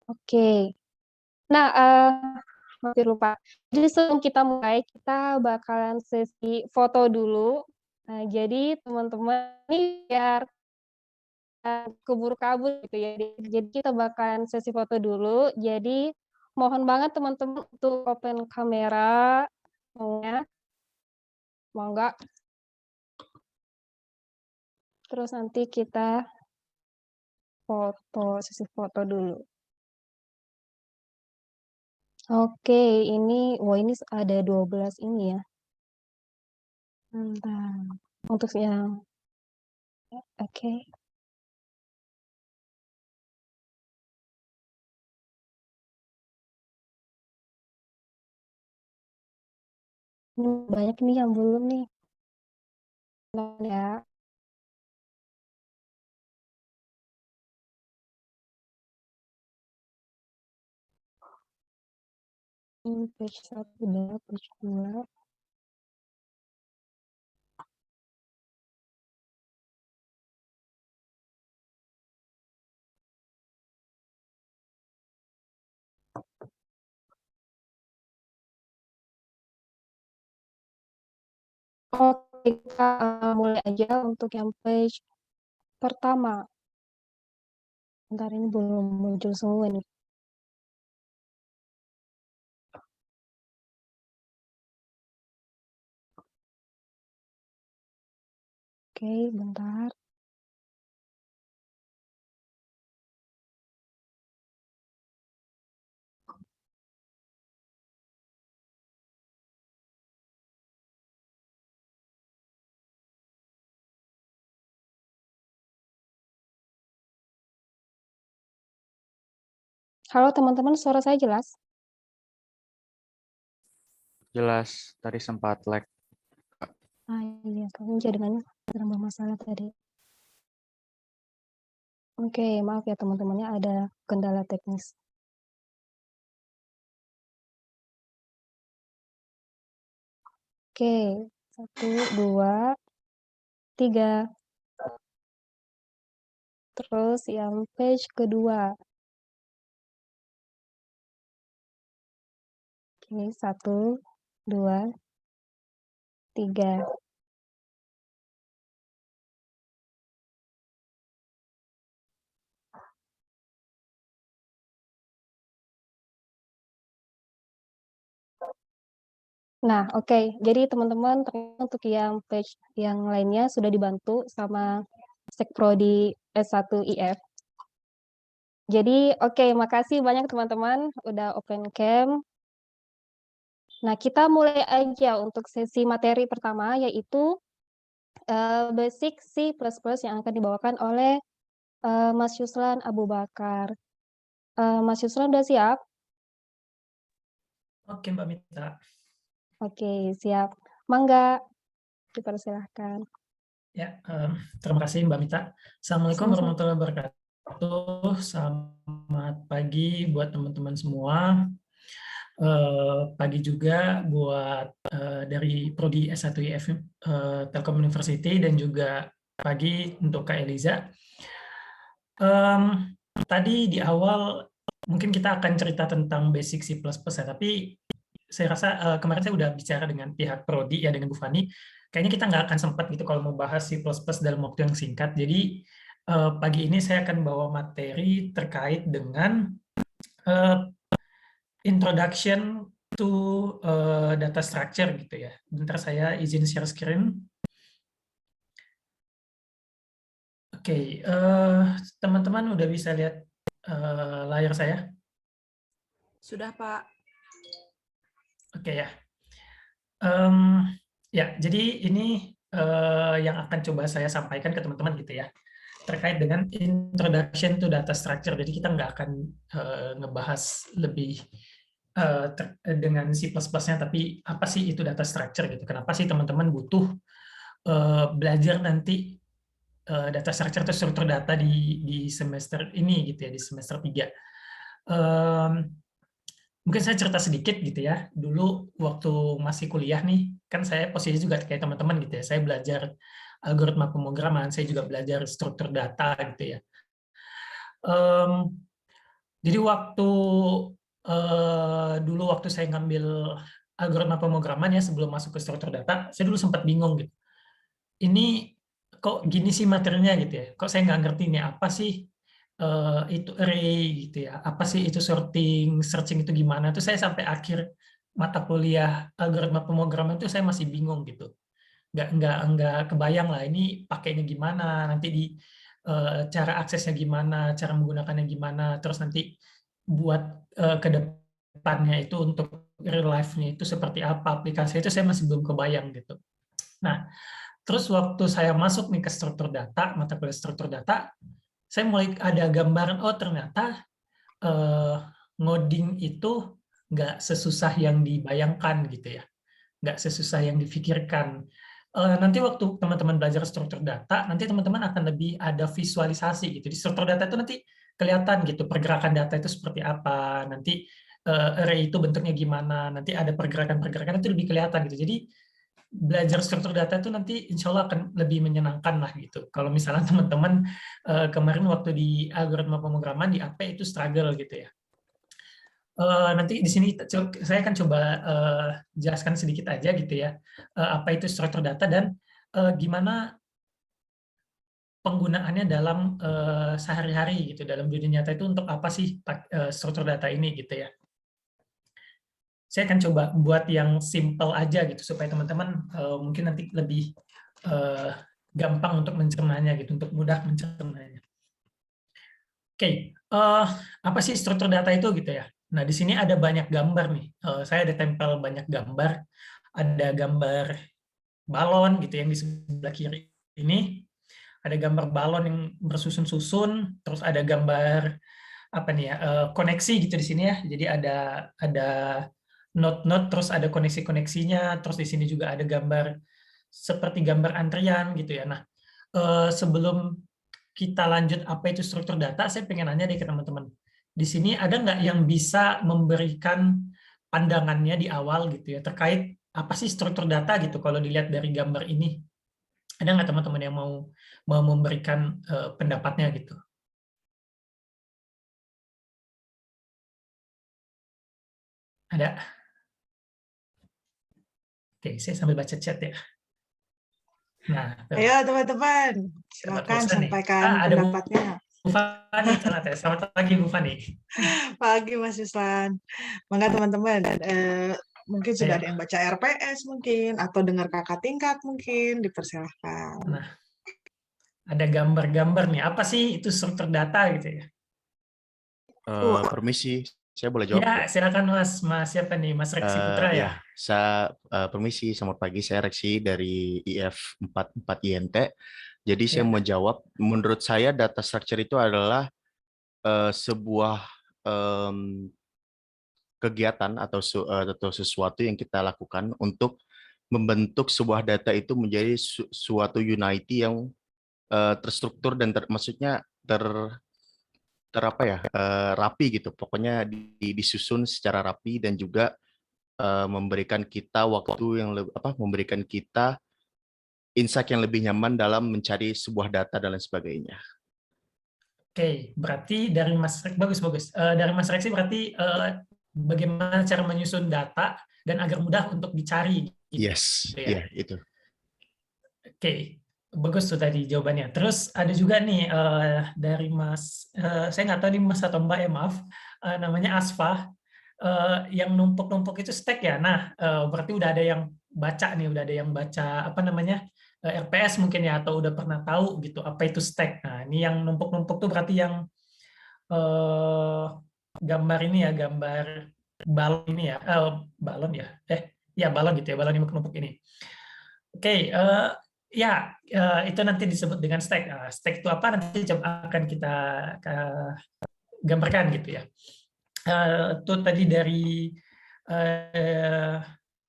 Oke. Nah, hampir lupa. Jadi sebelum kita mulai, kita bakalan sesi foto dulu. Nah, jadi teman-teman ini biar keburu kabur gitu ya. Jadi kita bakalan sesi foto dulu. Jadi mohon banget teman-teman untuk open kamera, ya, mau nggak? Terus nanti kita foto, sesi foto dulu. Oke, ini ada 12 ini ya. Bentar. Untuk yang oke. Banyak nih yang belum nih. Ya. Page 1 udah, page 2. Oke, kita mulai aja untuk yang page pertama. Bentar, ini belum muncul semua nih. Oke, bentar. Halo teman-teman, suara saya jelas? Jelas, tadi sempat lag. Iya, kamu jaringannya sedang bermasalah tadi. Oke, maaf ya teman-temannya ada kendala teknis. Oke, 1, 2, 3. Terus yang page kedua. Oke, 1, 2, 3. Nah, oke. Jadi teman-teman, untuk yang page yang lainnya sudah dibantu sama Sekprodi S1 IF. Jadi, oke, makasih banyak teman-teman udah open cam. Nah, kita mulai aja untuk sesi materi pertama, yaitu basic C++ yang akan dibawakan oleh Mas Yuslan Abu Bakar. Mas Yuslan udah siap? Oke, Mbak Mita. Oke, siap. Mangga, dipersilahkan. Ya, terima kasih Mbak Mita. Assalamualaikum Sama-sama. warahmatullahi wabarakatuh. Selamat pagi buat teman-teman semua. Pagi juga buat dari Prodi S1 IF Telkom University dan juga pagi untuk Kak Eliza. Tadi di awal mungkin kita akan cerita tentang basic C++ ya, tapi saya rasa kemarin saya udah bicara dengan pihak Prodi ya, dengan Bu Fani. Kayaknya kita nggak akan sempat gitu kalau mau bahas C++ dalam waktu yang singkat. Jadi pagi ini saya akan bawa materi terkait dengan introduction to data structure gitu ya. Bentar saya izin share screen. Oke, teman-teman udah bisa lihat layar saya? Sudah, Pak. Oke ya. Ya, jadi ini yang akan coba saya sampaikan ke teman-teman gitu ya, terkait dengan introduction to data structure. Jadi kita nggak akan ngebahas lebih dengan C++-nya, tapi apa sih itu data structure gitu. Kenapa sih teman-teman butuh belajar nanti data structure atau struktur data di semester ini gitu ya, di semester 3. Mungkin saya cerita sedikit gitu ya. Dulu waktu masih kuliah nih, kan saya posisi juga kayak teman-teman gitu ya. Saya belajar algoritma pemrograman, saya juga belajar struktur data gitu ya. Jadi dulu waktu saya ngambil algoritma pemrograman ya sebelum masuk ke struktur data, saya dulu sempat bingung gitu. Ini kok gini sih materinya gitu ya? Kok saya nggak ngerti nih apa sih itu array gitu ya? Apa sih itu sorting, searching itu gimana? Itu saya sampai akhir mata kuliah algoritma pemrograman itu saya masih bingung gitu. Nggak kebayang lah ini pakainya gimana, nanti di cara aksesnya gimana, cara menggunakannya gimana, terus nanti buat ke depannya itu untuk real life-nya itu seperti apa, aplikasi itu saya masih belum kebayang gitu. Nah, terus waktu saya masuk nih ke struktur data, mata kuliah struktur data, saya mulai ada gambaran, oh ternyata ngoding itu nggak sesusah yang dibayangkan gitu ya, nggak sesusah yang difikirkan. Nanti waktu teman-teman belajar struktur data, nanti teman-teman akan lebih ada visualisasi gitu. Di struktur data itu nanti kelihatan gitu pergerakan data itu seperti apa, nanti array itu bentuknya gimana, nanti ada pergerakan-pergerakan itu lebih kelihatan gitu. Jadi belajar struktur data itu nanti insya Allah akan lebih menyenangkan lah gitu. Kalau misalnya teman-teman kemarin waktu di algoritma pemrograman di AP itu struggle gitu ya. Nanti di sini saya akan coba jelaskan sedikit aja gitu ya, apa itu struktur data dan gimana penggunaannya dalam sehari-hari gitu, dalam dunia nyata itu untuk apa sih struktur data ini gitu ya. Saya akan coba buat yang simple aja gitu supaya teman-teman mungkin nanti lebih gampang untuk mencernanya gitu, untuk mudah mencernanya. Oke, apa sih struktur data itu gitu ya? Nah, di sini ada banyak gambar nih. Saya ada tempel banyak gambar. Ada gambar balon gitu yang di sebelah kiri ini. Ada gambar balon yang bersusun-susun. Terus ada gambar apa nih ya? Koneksi gitu di sini ya. Jadi ada node-node, terus ada koneksi-koneksinya. Terus di sini juga ada gambar seperti gambar antrian gitu ya. Nah, sebelum kita lanjut apa itu struktur data, saya pengen nanya deh ke teman-teman. Di sini ada nggak yang bisa memberikan pandangannya di awal gitu ya, terkait apa sih struktur data gitu kalau dilihat dari gambar ini? Ada nggak teman-teman yang mau memberikan pendapatnya gitu? Ada? Oke, saya sambil baca chat ya. Nah, Ayo teman-teman, silakan sampaikan ada pendapatnya. Bu Fani, selamat pagi Bu Fani. Pagi Mas Yuslan. Mangga teman-teman, mungkin sudah ada yang baca RPS mungkin, atau dengar kakak tingkat mungkin, dipersilahkan. Nah, ada gambar-gambar nih, apa sih itu struktur data gitu ya? Permisi, saya boleh jawab? Ya, silakan Mas. Mas siapa nih? Mas Reksi Putra ya? Saya permisi, selamat pagi. Saya Reksi dari IF 44 INT. Jadi saya mau jawab, menurut saya data structure itu adalah sebuah kegiatan atau sesuatu yang kita lakukan untuk membentuk sebuah data itu menjadi suatu unity yang terstruktur dan maksudnya rapi gitu. Pokoknya disusun secara rapi dan juga memberikan kita waktu yang memberikan kita insight yang lebih nyaman dalam mencari sebuah data dan lain sebagainya. Oke, berarti dari Mas bagus. Dari Mas Reksi berarti bagaimana cara menyusun data dan agar mudah untuk dicari. Yes, iya itu. Oke, bagus tuh tadi jawabannya. Terus ada juga nih dari Mas, saya nggak tahu nih Mas atau Mbak ya maaf, namanya Asfa, yang numpuk-numpuk itu stack ya. Nah, berarti udah ada yang baca nih, udah ada yang baca apa namanya RPS mungkin ya, atau udah pernah tahu gitu apa itu stack. Nah, ini yang numpuk-numpuk tuh berarti yang gambar ini ya, gambar balon ini ya, balon ya, balon gitu ya, balon yang numpuk ini. Oke, ya, itu nanti disebut dengan stack. Stack itu apa? Nanti akan kita gambarkan gitu ya. Itu tadi dari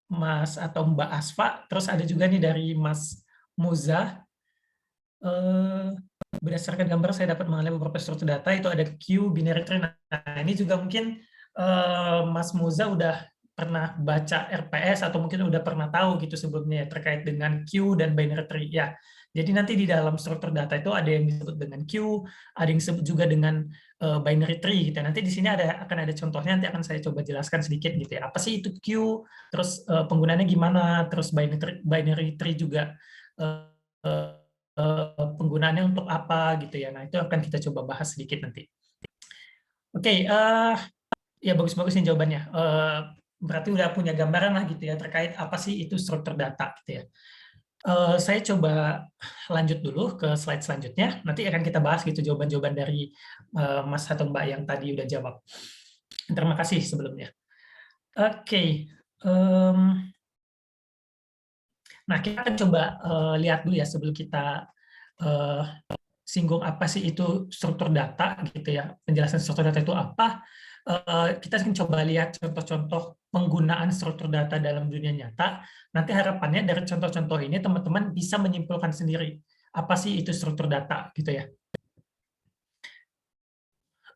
Mas atau Mbak Asfa. Terus ada juga nih dari Mas Muza. Berdasarkan gambar saya dapat mengenai beberapa struktur data, itu ada Q, binary tree. Nah, ini juga mungkin Mas Muza udah pernah baca RPS atau mungkin udah pernah tahu gitu sebelumnya terkait dengan Q dan binary tree. Ya, Jadi nanti di dalam struktur data itu ada yang disebut dengan queue, ada yang disebut juga dengan binary tree gitu. Nanti di sini akan ada contohnya, nanti akan saya coba jelaskan sedikit gitu ya. Apa sih itu queue, terus penggunaannya gimana, terus binary tree juga penggunaannya untuk apa gitu ya. Nah, itu akan kita coba bahas sedikit nanti. Oke, ya bagus-bagus nih jawabannya. Berarti udah punya gambaran lah gitu ya terkait apa sih itu struktur data gitu ya. Saya coba lanjut dulu ke slide selanjutnya. Nanti akan kita bahas gitu jawaban-jawaban dari Mas atau Mbak yang tadi udah jawab. Terima kasih sebelumnya. Oke. Nah, kita akan coba lihat dulu ya sebelum kita singgung apa sih itu struktur data gitu ya. Penjelasan struktur data itu apa? Kita akan coba lihat contoh-contoh penggunaan struktur data dalam dunia nyata. Nanti harapannya dari contoh-contoh ini teman-teman bisa menyimpulkan sendiri apa sih itu struktur data gitu ya.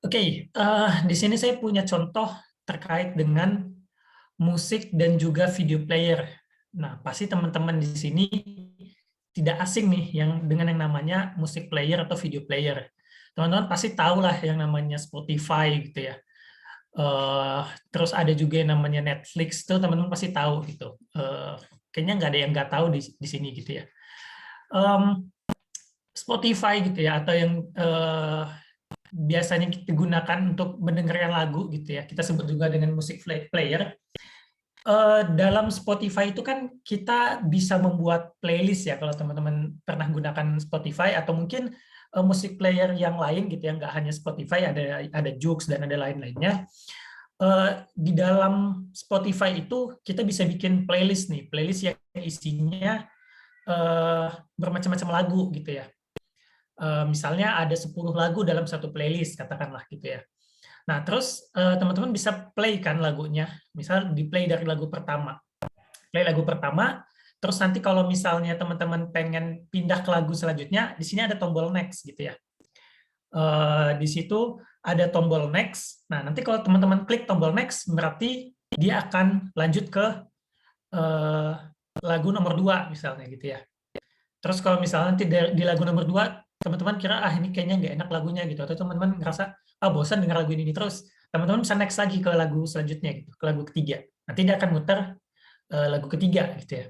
Oke, di sini saya punya contoh terkait dengan musik dan juga video player. Nah, pasti teman-teman di sini tidak asing nih dengan yang namanya musik player atau video player. Teman-teman pasti tahu lah yang namanya Spotify gitu ya. Terus ada juga yang namanya Netflix, tuh teman-teman pasti tahu gitu. Kayaknya nggak ada yang nggak tahu di sini gitu ya. Spotify gitu ya, atau yang biasanya kita gunakan untuk mendengarkan lagu gitu ya. Kita sebut juga dengan musik player. Dalam Spotify itu kan kita bisa membuat playlist ya, kalau teman-teman pernah gunakan Spotify, atau mungkin musik player yang lain gitu ya, nggak hanya Spotify, ada Joox dan ada lain-lainnya. Di dalam Spotify itu kita bisa bikin playlist nih, playlist yang isinya bermacam-macam lagu gitu ya. Misalnya ada 10 lagu dalam satu playlist katakanlah gitu ya. Nah, terus teman-teman bisa play kan lagunya. Misal di play dari lagu pertama. Play lagu pertama, terus nanti kalau misalnya teman-teman pengen pindah ke lagu selanjutnya, di sini ada tombol next gitu ya. Di situ ada tombol next. Nah, nanti kalau teman-teman klik tombol next, berarti dia akan lanjut ke lagu nomor 2 misalnya gitu ya. Terus kalau misalnya nanti di lagu nomor 2, teman-teman kira, ini kayaknya nggak enak lagunya gitu, atau teman-teman ngerasa, bosan dengar lagu ini terus, teman-teman bisa next lagi ke lagu selanjutnya gitu, ke lagu ketiga. Nanti dia akan muter lagu ketiga gitu ya.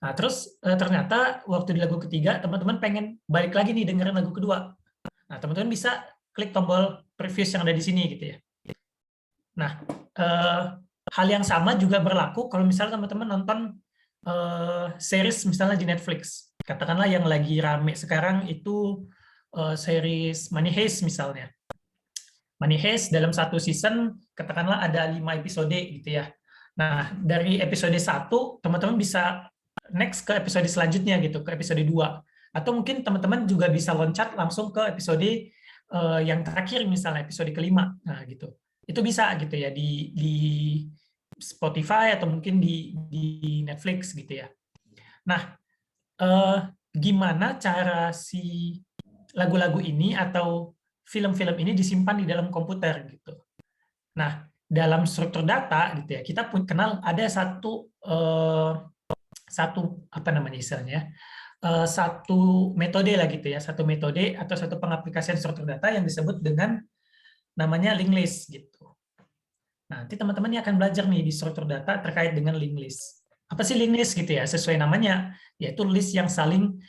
Nah, terus ternyata waktu di lagu ketiga teman-teman pengen balik lagi nih dengerin lagu kedua. Nah, teman-teman bisa klik tombol previous yang ada di sini gitu ya. Nah, hal yang sama juga berlaku kalau misalnya teman-teman nonton series misalnya di Netflix. Katakanlah yang lagi rame sekarang itu series Money Heist misalnya. Money Heist dalam satu season katakanlah ada 5 episode gitu ya. Nah, dari episode 1 teman-teman bisa next ke episode selanjutnya gitu, ke episode 2. Atau mungkin teman-teman juga bisa loncat langsung ke episode yang terakhir misalnya episode kelima. Nah, gitu. Itu bisa gitu ya di Spotify atau mungkin di Netflix gitu ya. Nah, gimana cara si lagu-lagu ini atau film-film ini disimpan di dalam komputer gitu. Nah, dalam struktur data gitu ya, kita kenal ada satu apa namanya istilahnya, satu metode lah gitu ya, satu metode atau satu pengaplikasian struktur data yang disebut dengan namanya linked list gitu. Nah, nanti teman-teman akan belajar nih di struktur data terkait dengan linked list. Apa sih linked list gitu ya? Sesuai namanya, yaitu list yang saling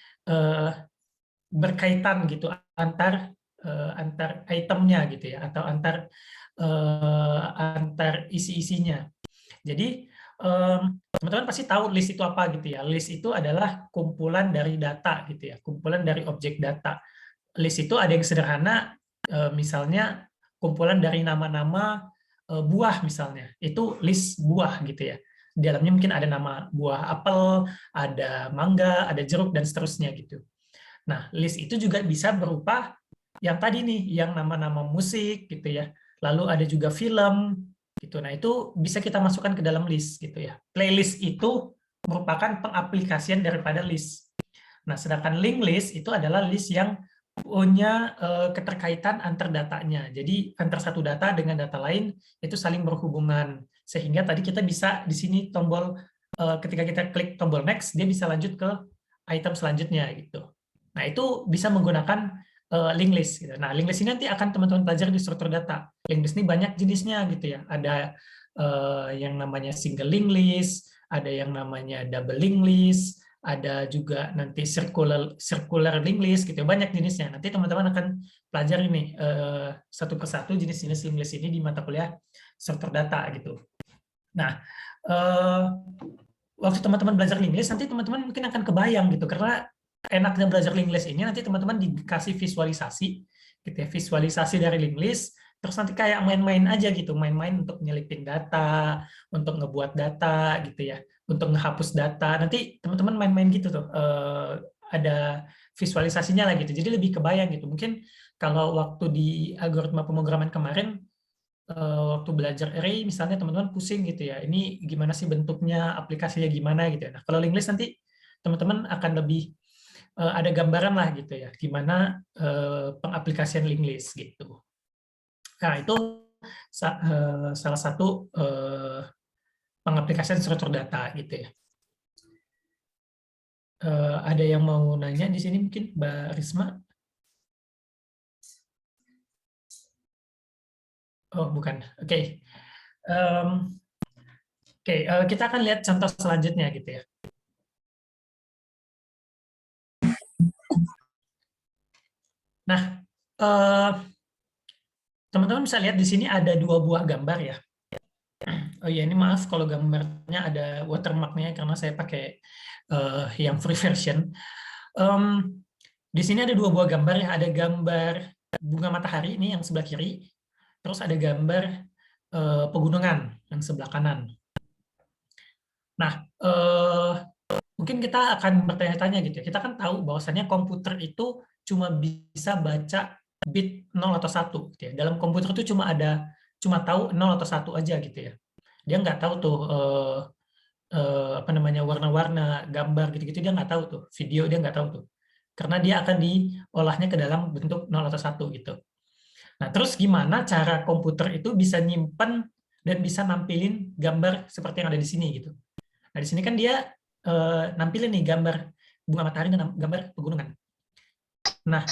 berkaitan gitu antar itemnya gitu ya, atau antar isi-isinya. Jadi teman-teman pasti tahu list itu apa gitu ya. List itu adalah kumpulan dari data gitu ya, kumpulan dari objek data. List itu ada yang sederhana, misalnya kumpulan dari nama-nama buah misalnya. Itu list buah gitu ya. Di dalamnya mungkin ada nama buah apel, ada mangga, ada jeruk dan seterusnya gitu. Nah, list itu juga bisa berupa yang tadi nih, yang nama-nama musik gitu ya. Lalu ada juga film gitu. Nah, itu bisa kita masukkan ke dalam list gitu ya. Playlist itu merupakan pengaplikasian daripada list. Nah, sedangkan linked list itu adalah list yang punya keterkaitan antar datanya. Jadi antar satu data dengan data lain itu saling berhubungan. Sehingga tadi kita bisa di sini tombol ketika kita klik tombol next, dia bisa lanjut ke item selanjutnya gitu. Nah, itu bisa menggunakan linked list gitu. Nah, linked list ini nanti akan teman-teman pelajari di struktur data. Linked list ini banyak jenisnya gitu ya. Ada yang namanya single linked list, ada yang namanya double linked list, ada juga nanti circular linked list gitu. Banyak jenisnya. Nanti teman-teman akan pelajari nih satu persatu jenis-jenis linked list ini di mata kuliah struktur data gitu. Nah, waktu teman-teman belajar linked list, nanti teman-teman mungkin akan kebayang gitu, karena enaknya belajar linked list ini nanti teman-teman dikasih visualisasi gitu ya, visualisasi dari linked list, terus nanti kayak main-main aja gitu, main-main untuk nyelipin data, untuk ngebuat data gitu ya, untuk ngehapus data, nanti teman-teman main-main gitu tuh, ada visualisasinya lah gitu, jadi lebih kebayang gitu. Mungkin kalau waktu di algoritma pemrograman kemarin, waktu belajar array misalnya teman-teman pusing gitu ya, ini gimana sih bentuknya, aplikasinya gimana gitu ya. Nah, kalau linked list nanti teman-teman akan lebih ada gambaran lah gitu ya, gimana pengaplikasian linked list gitu. Nah, itu salah satu pengaplikasian struktur data gitu ya. Ada yang mau nanya di sini mungkin Mbak Risma? Oh, bukan. Oke. Kita akan lihat contoh selanjutnya gitu ya. Nah, teman-teman bisa lihat di sini ada 2 buah gambar ya. Oh iya, ini maaf kalau gambarnya ada watermark-nya karena saya pakai yang free version. Di sini ada 2 buah gambar ya. Ada gambar bunga matahari ini yang sebelah kiri, terus ada gambar pegunungan yang sebelah kanan. Nah, mungkin kita akan bertanya-tanya gitu ya. Kita kan tahu bahwasannya komputer itu cuma bisa baca bit 0 atau 1 gitu ya. Dalam komputer itu cuma tahu 0 atau 1 aja gitu ya. Dia nggak tahu tuh apa namanya warna-warna, gambar gitu-gitu dia nggak tahu tuh. Video dia nggak tahu tuh. Karena dia akan diolahnya ke dalam bentuk 0 atau 1 gitu. Nah, terus gimana cara komputer itu bisa nyimpen dan bisa nampilin gambar seperti yang ada di sini gitu. Nah, di sini kan dia nampilin nih gambar bunga matahari dan gambar pegunungan. Nah,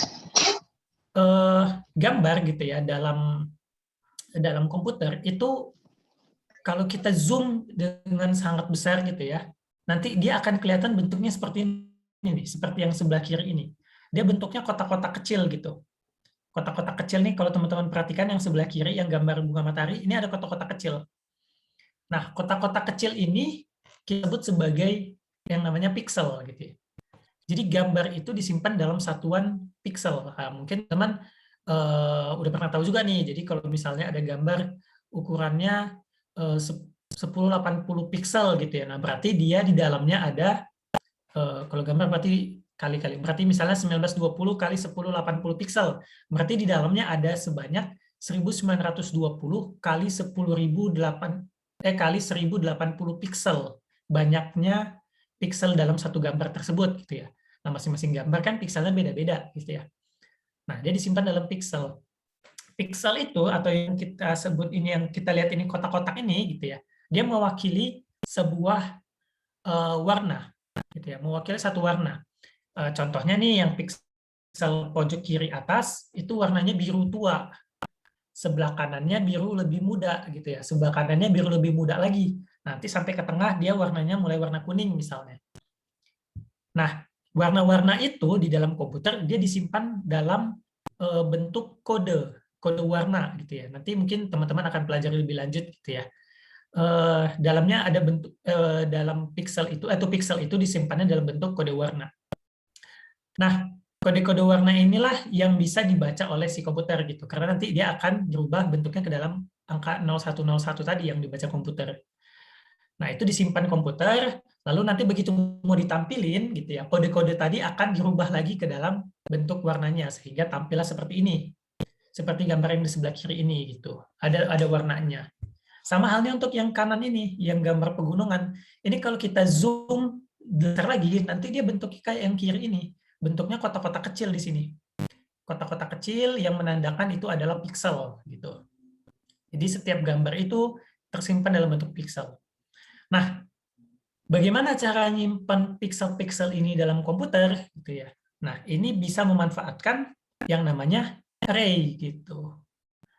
gambar gitu ya dalam komputer itu kalau kita zoom dengan sangat besar gitu ya, nanti dia akan kelihatan bentuknya seperti ini nih, seperti yang sebelah kiri ini. Dia bentuknya kotak-kotak kecil gitu. Kotak-kotak kecil nih kalau teman-teman perhatikan yang sebelah kiri yang gambar bunga matahari, ini ada kotak-kotak kecil. Nah, kotak-kotak kecil ini kita sebut sebagai yang namanya pixel gitu ya. Jadi gambar itu disimpan dalam satuan pixel. Nah, mungkin teman udah pernah tahu juga nih. Jadi kalau misalnya ada gambar ukurannya 1080 pixel gitu ya. Nah, berarti dia di dalamnya ada kalau gambar berarti kali-kali. Berarti misalnya 1920 kali 1080 pixel. Berarti di dalamnya ada sebanyak 1920 kali 10.008 kali 1080 pixel. Banyaknya pixel dalam satu gambar tersebut gitu ya. Nah, masing-masing gambar kan pixelnya beda-beda gitu ya. Nah, dia disimpan dalam pixel. Pixel itu atau yang kita sebut ini yang kita lihat ini kotak-kotak ini gitu ya. Dia mewakili sebuah warna gitu ya, mewakili satu warna. Contohnya nih yang pixel pojok kiri atas itu warnanya biru tua. Sebelah kanannya biru lebih muda gitu ya. Sebelah kanannya biru lebih muda lagi. Nanti sampai ke tengah dia warnanya mulai warna kuning misalnya. Nah, warna-warna itu di dalam komputer dia disimpan dalam bentuk kode warna gitu ya. Nanti mungkin teman-teman akan pelajari lebih lanjut gitu ya. Dalamnya ada bentuk dalam pixel itu atau pixel itu disimpannya dalam bentuk kode warna. Nah, kode-kode warna inilah yang bisa dibaca oleh si komputer gitu. Karena nanti dia akan berubah bentuknya ke dalam angka 0101 tadi yang dibaca komputer. Nah, itu disimpan komputer, lalu nanti begitu mau ditampilin gitu ya, kode-kode tadi akan dirubah lagi ke dalam bentuk warnanya sehingga tampillah seperti ini. Seperti gambar yang di sebelah kiri ini gitu. Ada warnanya. Sama halnya untuk yang kanan ini, yang gambar pegunungan. Ini kalau kita zoom besar lagi, nanti dia bentuknya kayak yang kiri ini. Bentuknya kotak-kotak kecil di sini. Kotak-kotak kecil yang menandakan itu adalah pixel gitu. Jadi setiap gambar itu tersimpan dalam bentuk pixel. Nah, Bagaimana cara nyimpan pixel-pixel ini dalam komputer gitu ya. Nah, ini bisa memanfaatkan yang namanya array gitu.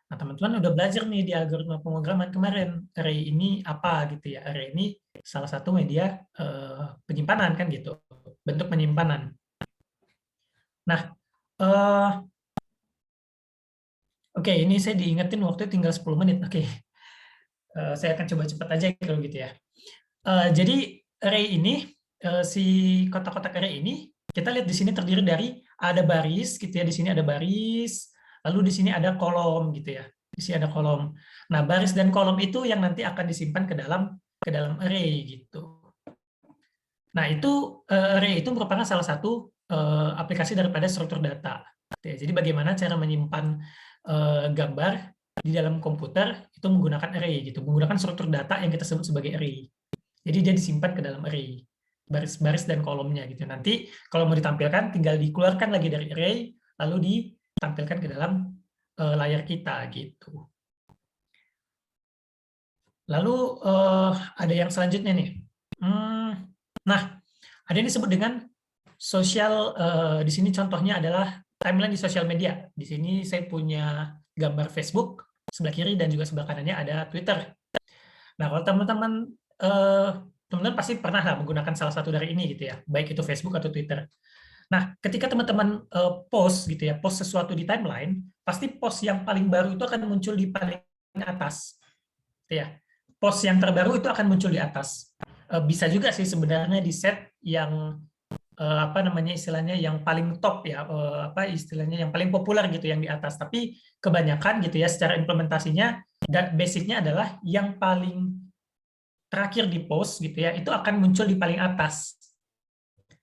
Nah, teman-teman udah belajar nih di algoritma pemrograman kemarin. Array ini apa gitu ya. Array ini salah satu media penyimpanan kan gitu. Bentuk penyimpanan. Nah, oke, ini saya diingetin waktu tinggal 10 menit. Oke. Saya akan coba cepat aja kalau gitu ya. Jadi array ini, si kotak-kotak array ini, kita lihat di sini terdiri dari ada baris gitu ya, di sini ada baris, lalu di sini ada kolom gitu ya. Di sini ada kolom. Nah, baris dan kolom itu yang nanti akan disimpan ke dalam array gitu. Nah, itu array itu merupakan salah satu aplikasi daripada struktur data. Jadi bagaimana cara menyimpan gambar di dalam komputer itu menggunakan array gitu, menggunakan struktur data yang kita sebut sebagai array. Jadi dia disimpan ke dalam array, baris-baris dan kolomnya gitu. Nanti kalau mau ditampilkan tinggal dikeluarkan lagi dari array, lalu ditampilkan ke dalam layar kita gitu. Lalu ada yang selanjutnya nih. Nah, ada yang disebut dengan sosial. Di sini contohnya adalah timeline di sosial media. Di sini saya punya gambar Facebook sebelah kiri dan juga sebelah kanannya ada Twitter. Nah, kalau teman-teman pasti pernah lah menggunakan salah satu dari ini gitu ya, baik itu Facebook atau Twitter. Nah, ketika teman-teman post gitu ya, post sesuatu di timeline, pasti post yang paling baru itu akan muncul di paling atas. Gitu ya. Post yang terbaru itu akan muncul di atas. Bisa juga sih sebenarnya di set yang apa namanya istilahnya yang paling top ya, apa istilahnya yang paling populer gitu yang di atas. Tapi kebanyakan gitu ya secara implementasinya dan basicnya adalah yang paling terakhir di post gitu ya, itu akan muncul di paling atas.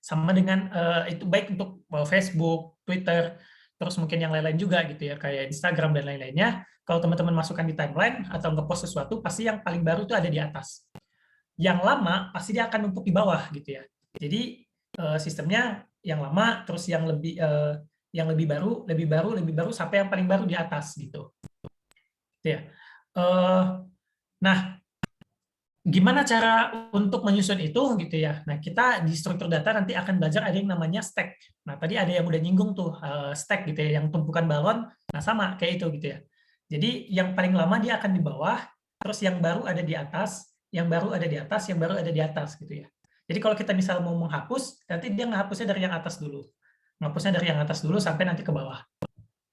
Sama dengan itu baik untuk Facebook, Twitter, terus mungkin yang lain-lain juga gitu ya, kayak Instagram dan lain-lainnya. Kalau teman-teman masukkan di timeline atau nge-post sesuatu, pasti yang paling baru itu ada di atas. Yang lama pasti dia akan numpuk di bawah gitu ya. Jadi sistemnya yang lama terus yang lebih baru sampai yang paling baru di atas gitu. Gitu ya. Nah, gimana cara untuk menyusun itu gitu ya. Nah, kita di struktur data nanti akan belajar ada yang namanya stack. Nah, tadi ada yang udah nyinggung tuh stack gitu ya, yang tumpukan balon. Nah, sama kayak itu gitu ya. Jadi yang paling lama dia akan di bawah, terus yang baru ada di atas, yang baru ada di atas, yang baru ada di atas gitu ya. Jadi kalau kita misal mau menghapus, nanti dia menghapusnya dari yang atas dulu. Menghapusnya dari yang atas dulu sampai nanti ke bawah.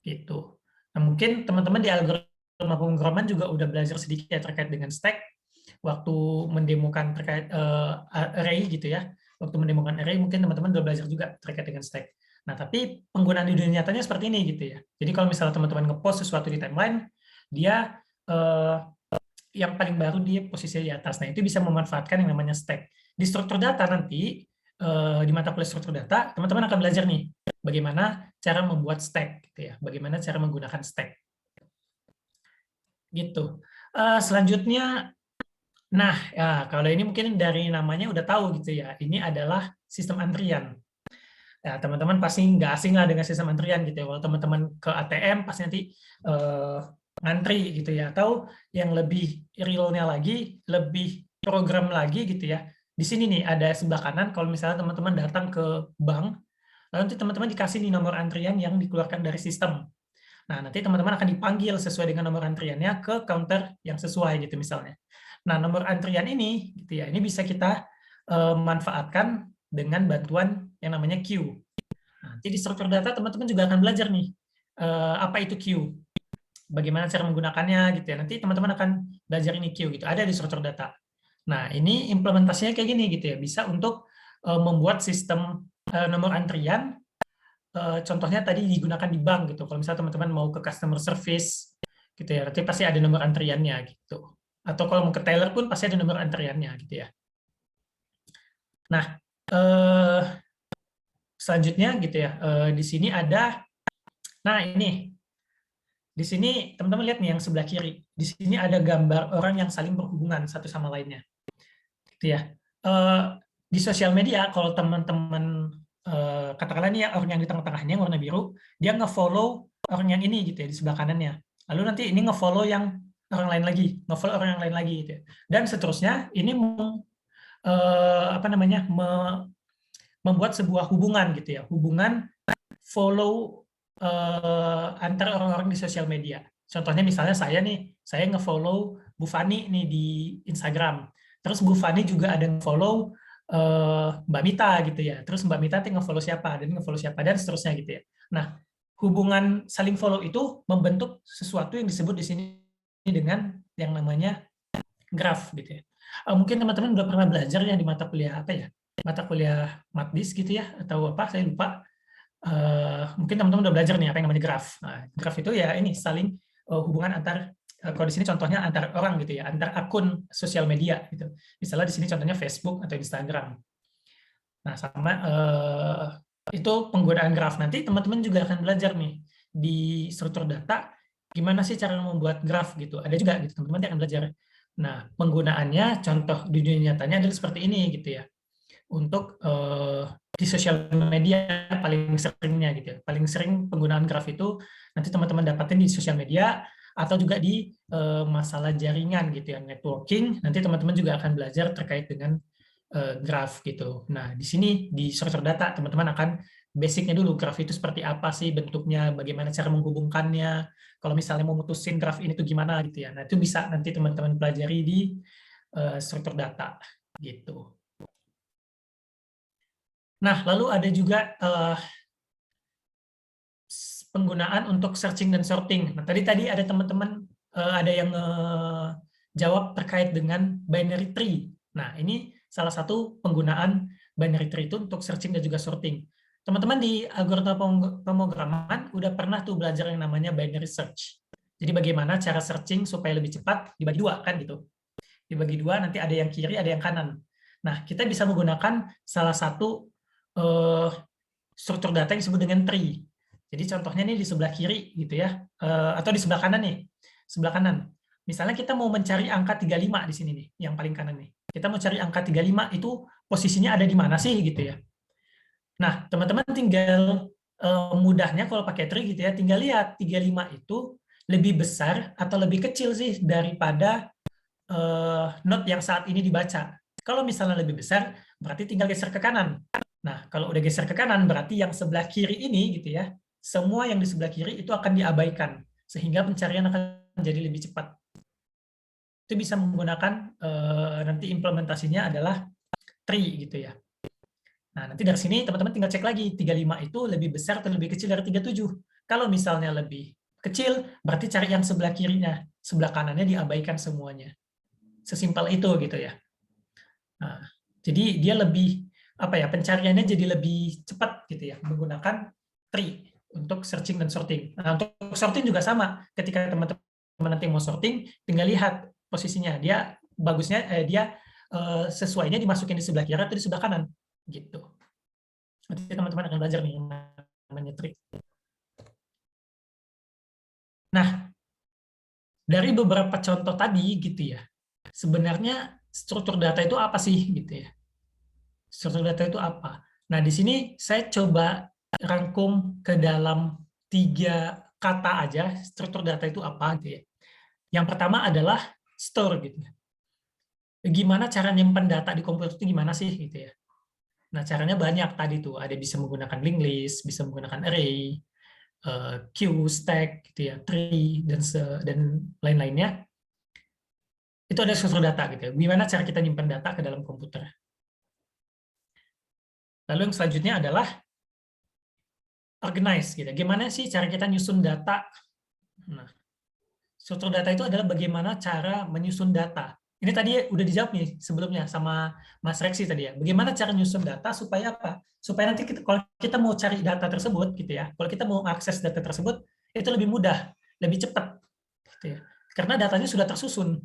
Gitu. Nah, mungkin teman-teman di algoritma pemrograman juga udah belajar sedikit ya terkait dengan stack waktu mendemokan terkait array gitu ya. Waktu mendemokan array mungkin teman-teman udah belajar juga terkait dengan stack. Nah, tapi penggunaan di dunia nyatanya seperti ini gitu ya. Jadi kalau misalnya teman-teman nge-post sesuatu di timeline, dia yang paling baru di posisi di atas. Nah, itu bisa memanfaatkan yang namanya stack. Di struktur data nanti, di mata kuliah struktur data, teman-teman akan belajar nih, bagaimana cara membuat stack, gitu ya. Bagaimana cara menggunakan stack. Gitu. Selanjutnya, nah, ya, kalau ini mungkin dari namanya udah tahu gitu ya, ini adalah sistem antrian. Ya, teman-teman pasti nggak asing lah dengan sistem antrian gitu ya. Kalau teman-teman ke ATM pasti nanti ngantri gitu ya, atau yang lebih realnya lagi, lebih program lagi gitu ya. Di sini nih ada sebelah kanan, kalau misalnya teman-teman datang ke bank, lalu nanti teman-teman dikasih nih nomor antrian yang dikeluarkan dari sistem. Nah, nanti teman-teman akan dipanggil sesuai dengan nomor antriannya ke counter yang sesuai gitu misalnya. Nah, nomor antrian ini gitu ya, ini bisa kita manfaatkan dengan bantuan yang namanya queue. Nah, jadi di struktur data teman-teman juga akan belajar nih apa itu queue. Bagaimana cara menggunakannya gitu ya. Nanti teman-teman akan belajar ini queue gitu. Ada di struktur data. Nah, ini implementasinya kayak gini gitu ya. Bisa untuk membuat sistem nomor antrian. Contohnya tadi digunakan di bank gitu. Kalau misalnya teman-teman mau ke customer service gitu ya, nanti pasti ada nomor antriannya gitu. Atau kalau mau ke teller pun pasti ada nomor antriannya gitu ya. Nah, selanjutnya gitu ya. Di sini ada, nah ini. Di sini teman-teman lihat nih yang sebelah kiri. Di sini ada gambar orang yang saling berhubungan satu sama lainnya. Gitu ya. Di sosial media kalau teman-teman katakanlah nih ya orang yang di tengah-tengahnya yang warna biru, dia nge-follow orang yang ini gitu ya di sebelah kanannya. Lalu nanti ini nge-follow yang orang lain lagi, nge-follow orang yang lain lagi gitu ya. Dan seterusnya ini membuat sebuah hubungan gitu ya, hubungan follow antar orang-orang di sosial media. Contohnya misalnya saya nge-follow Bu Fani nih di Instagram. Terus Bu Fani juga ada nge-follow Mbak Mita gitu ya. Terus Mbak Mita nge-follow siapa dan seterusnya gitu ya. Nah, hubungan saling follow itu membentuk sesuatu yang disebut di sini dengan yang namanya graph gitu ya. Mungkin teman-teman udah pernah belajar ya di mata kuliah apa ya? Mata kuliah Matdis gitu ya, atau apa, saya lupa. Mungkin teman-teman udah belajar nih apa yang namanya graph. Nah, graph itu ya ini saling hubungan antar, kalau di sini contohnya antar orang gitu ya, antar akun sosial media gitu. Misalnya di sini contohnya Facebook atau Instagram. Nah, sama itu penggunaan graph. Nanti teman-teman juga akan belajar nih di struktur data gimana sih cara membuat graph gitu. Ada juga gitu teman-teman yang akan belajar. Nah, penggunaannya contoh di dunia nyatanya adalah seperti ini gitu ya. Untuk di sosial media paling seringnya gitu ya. Paling sering penggunaan graph itu nanti teman-teman dapatin di sosial media atau juga di masalah jaringan gitu ya, networking. Nanti teman-teman juga akan belajar terkait dengan graph gitu. Nah, di sini di struktur data teman-teman akan basicnya dulu, graph itu seperti apa sih bentuknya, bagaimana cara menghubungkannya, kalau misalnya mau mutusin graph ini tuh gimana gitu ya. Nah, itu bisa nanti teman-teman pelajari di struktur data gitu. Nah, lalu ada juga penggunaan untuk searching dan sorting. Nah, tadi ada teman-teman ada yang jawab terkait dengan binary tree. Nah, ini salah satu penggunaan binary tree itu untuk searching dan juga sorting. Teman-teman di algoritma pemrograman udah pernah tuh belajar yang namanya binary search. Jadi bagaimana cara searching supaya lebih cepat dibagi dua kan gitu. Dibagi dua, nanti ada yang kiri, ada yang kanan. Nah, kita bisa menggunakan salah satu struktur data yang disebut dengan tree. Jadi contohnya nih di sebelah kiri gitu ya, atau di sebelah kanan nih, sebelah kanan. Misalnya kita mau mencari angka 35 di sini nih, yang paling kanan nih. Kita mau cari angka 35 itu posisinya ada di mana sih gitu ya. Nah, teman-teman tinggal mudahnya kalau pakai tree gitu ya, tinggal lihat 35 itu lebih besar atau lebih kecil sih daripada node yang saat ini dibaca. Kalau misalnya lebih besar, berarti tinggal geser ke kanan. Nah, kalau udah geser ke kanan, berarti yang sebelah kiri ini, gitu ya, semua yang di sebelah kiri itu akan diabaikan, sehingga pencarian akan menjadi lebih cepat. Itu bisa menggunakan, nanti implementasinya adalah tree, gitu ya. Nah, nanti dari sini teman-teman tinggal cek lagi, 35 itu lebih besar atau lebih kecil dari 37. Kalau misalnya lebih kecil, berarti cari yang sebelah kirinya, sebelah kanannya diabaikan semuanya. Sesimpel itu, gitu ya. Nah, jadi dia lebih pencariannya jadi lebih cepat gitu ya menggunakan tree untuk searching dan sorting. Nah, untuk sorting juga sama. Ketika teman-teman nanti mau sorting, tinggal lihat posisinya. Dia bagusnya sesuainya dimasukin di sebelah kiri atau di sebelah kanan gitu. Nanti teman-teman akan belajar nih namanya tree. Nah, dari beberapa contoh tadi gitu ya. Sebenarnya struktur data itu apa sih gitu ya? Struktur data itu apa? Nah, di sini saya coba rangkum ke dalam 3 kata aja struktur data itu apa gitu ya. Yang pertama adalah store gitu. Gimana cara nyimpen data di komputer itu gimana sih gitu ya. Nah, caranya banyak tadi tuh, ada bisa menggunakan linked list, bisa menggunakan array, queue, stack gitu ya, tree dan lain-lainnya. Itu ada struktur data gitu ya. Gimana cara kita nyimpen data ke dalam komputer. Lalu yang selanjutnya adalah organize gitu. Gimana sih cara kita nyusun data? Nah, struktur data itu adalah bagaimana cara menyusun data. Ini tadi udah dijawab nih sebelumnya sama Mas Reksi tadi ya. Bagaimana cara nyusun data supaya apa? Supaya nanti kalau kita mau cari data tersebut gitu ya. Kalau kita mau akses data tersebut itu lebih mudah, lebih cepat gitu ya. Karena datanya sudah tersusun.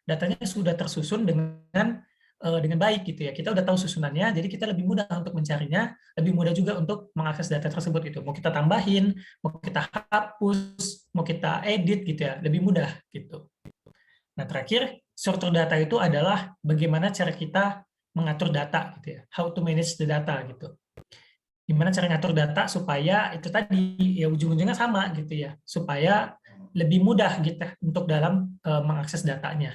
Datanya sudah tersusun dengan baik gitu ya. Kita udah tahu susunannya, jadi kita lebih mudah untuk mencarinya, lebih mudah juga untuk mengakses data tersebut itu. Mau kita tambahin, mau kita hapus, mau kita edit gitu ya, lebih mudah gitu. Nah, terakhir, struktur data itu adalah bagaimana cara kita mengatur data gitu ya. How to manage the data gitu. Gimana cara ngatur data supaya itu tadi ya ujung-ujungnya sama gitu ya. Supaya lebih mudah gitu untuk dalam mengakses datanya.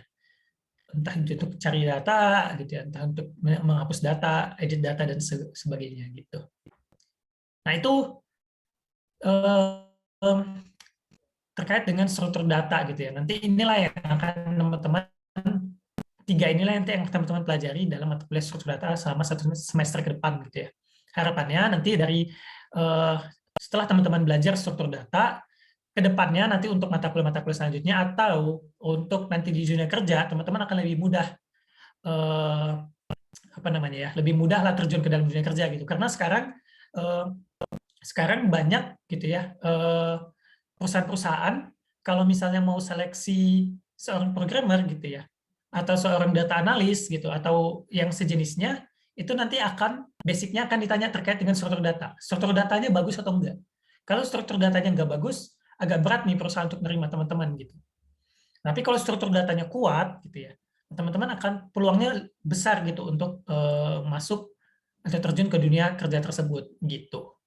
entah itu untuk cari data gitu ya, entah untuk menghapus data, edit data dan sebagainya gitu. Nah itu terkait dengan struktur data gitu ya. Nanti inilah yang akan teman-teman, tiga inilah nanti yang teman-teman pelajari dalam mata kuliah struktur data selama 1 semester ke depan gitu ya. Harapannya nanti dari setelah teman-teman belajar struktur data, ke depannya nanti untuk mata kuliah selanjutnya atau untuk nanti di dunia kerja, teman-teman akan lebih mudah lebih mudah lah terjun ke dalam dunia kerja gitu. Karena sekarang banyak gitu ya perusahaan-perusahaan kalau misalnya mau seleksi seorang programmer gitu ya, atau seorang data analis gitu, atau yang sejenisnya, itu nanti basicnya akan ditanya terkait dengan struktur data. Struktur datanya bagus atau enggak. Kalau struktur datanya enggak bagus, agak berat nih perusahaan untuk menerima teman-teman gitu. Tapi kalau struktur datanya kuat gitu ya, teman-teman akan peluangnya besar gitu untuk masuk atau terjun ke dunia kerja tersebut gitu.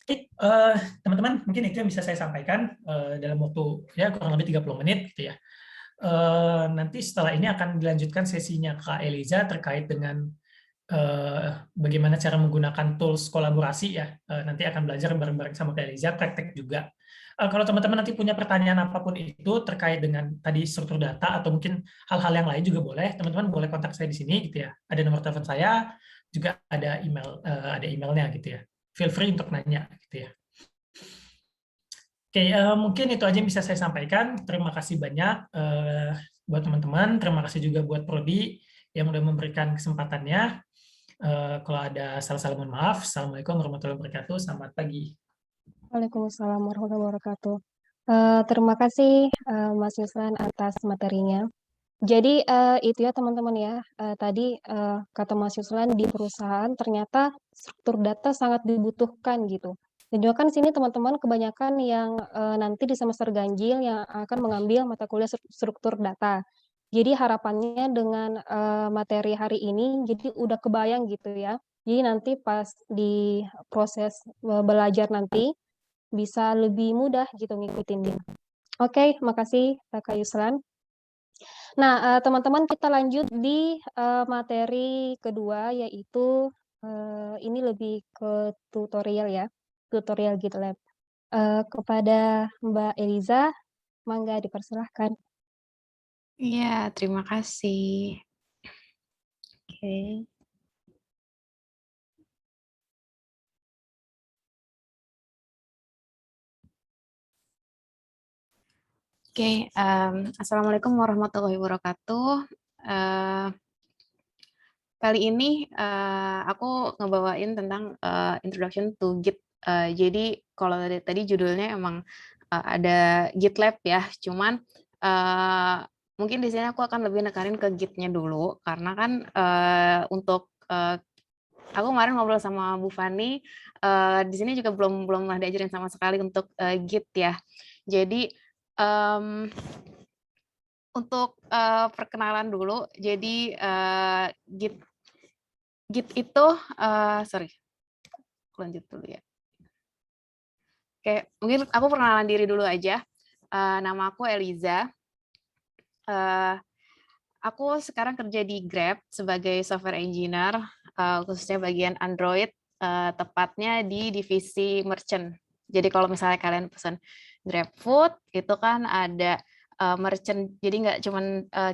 Oke, teman-teman, mungkin itu yang bisa saya sampaikan dalam waktu ya kurang lebih 30 menit gitu ya. Nanti setelah ini akan dilanjutkan sesinya Kak Eliza terkait dengan bagaimana cara menggunakan tools kolaborasi ya. Nanti akan belajar bareng-bareng sama Kak Eliza, praktek juga. Kalau teman-teman nanti punya pertanyaan apapun itu terkait dengan tadi struktur data atau mungkin hal-hal yang lain juga boleh, teman-teman boleh kontak saya di sini gitu ya. Ada nomor telepon saya, juga ada emailnya gitu ya. Feel free untuk nanya gitu ya. Oke, mungkin itu aja yang bisa saya sampaikan. Terima kasih banyak buat teman-teman. Terima kasih juga buat Prodi yang sudah memberikan kesempatannya. Kalau ada salah-salah mohon maaf. Assalamualaikum warahmatullahi wabarakatuh. Selamat pagi. Waalaikumsalam warahmatullahi wabarakatuh. Terima kasih Mas Yusran atas materinya. Jadi itu ya teman-teman ya, tadi kata Mas Yusran di perusahaan ternyata struktur data sangat dibutuhkan gitu. Dan juga kan sini teman-teman kebanyakan yang nanti di semester ganjil yang akan mengambil mata kuliah struktur data. Jadi harapannya dengan materi hari ini jadi udah kebayang gitu ya. Jadi nanti pas di proses belajar nanti bisa lebih mudah gitu ngikutinnya. Oke, makasih Kak Yusran. Nah, teman-teman kita lanjut di materi kedua yaitu ini lebih ke tutorial ya, tutorial GitLab. Kepada Mbak Eliza, mangga dipersilahkan. Iya, terima kasih. Oke. Oke, Assalamualaikum warahmatullahi wabarakatuh. Kali ini aku ngebawain tentang Introduction to Git. Jadi kalau tadi judulnya emang ada GitLab ya, cuman mungkin di sini aku akan lebih nekanin ke Git-nya dulu, karena kan untuk aku kemarin ngobrol sama Bu Fani, di sini juga belum pernah diajarin sama sekali untuk Git ya. Jadi untuk perkenalan dulu, jadi Git itu, sorry, lanjut dulu ya. Oke, mungkin aku perkenalan diri dulu aja. Nama aku Eliza. Aku sekarang kerja di Grab sebagai software engineer, khususnya bagian Android, tepatnya di divisi merchant. Jadi kalau misalnya kalian pesan GrabFood, itu kan ada merchant. Jadi nggak cuma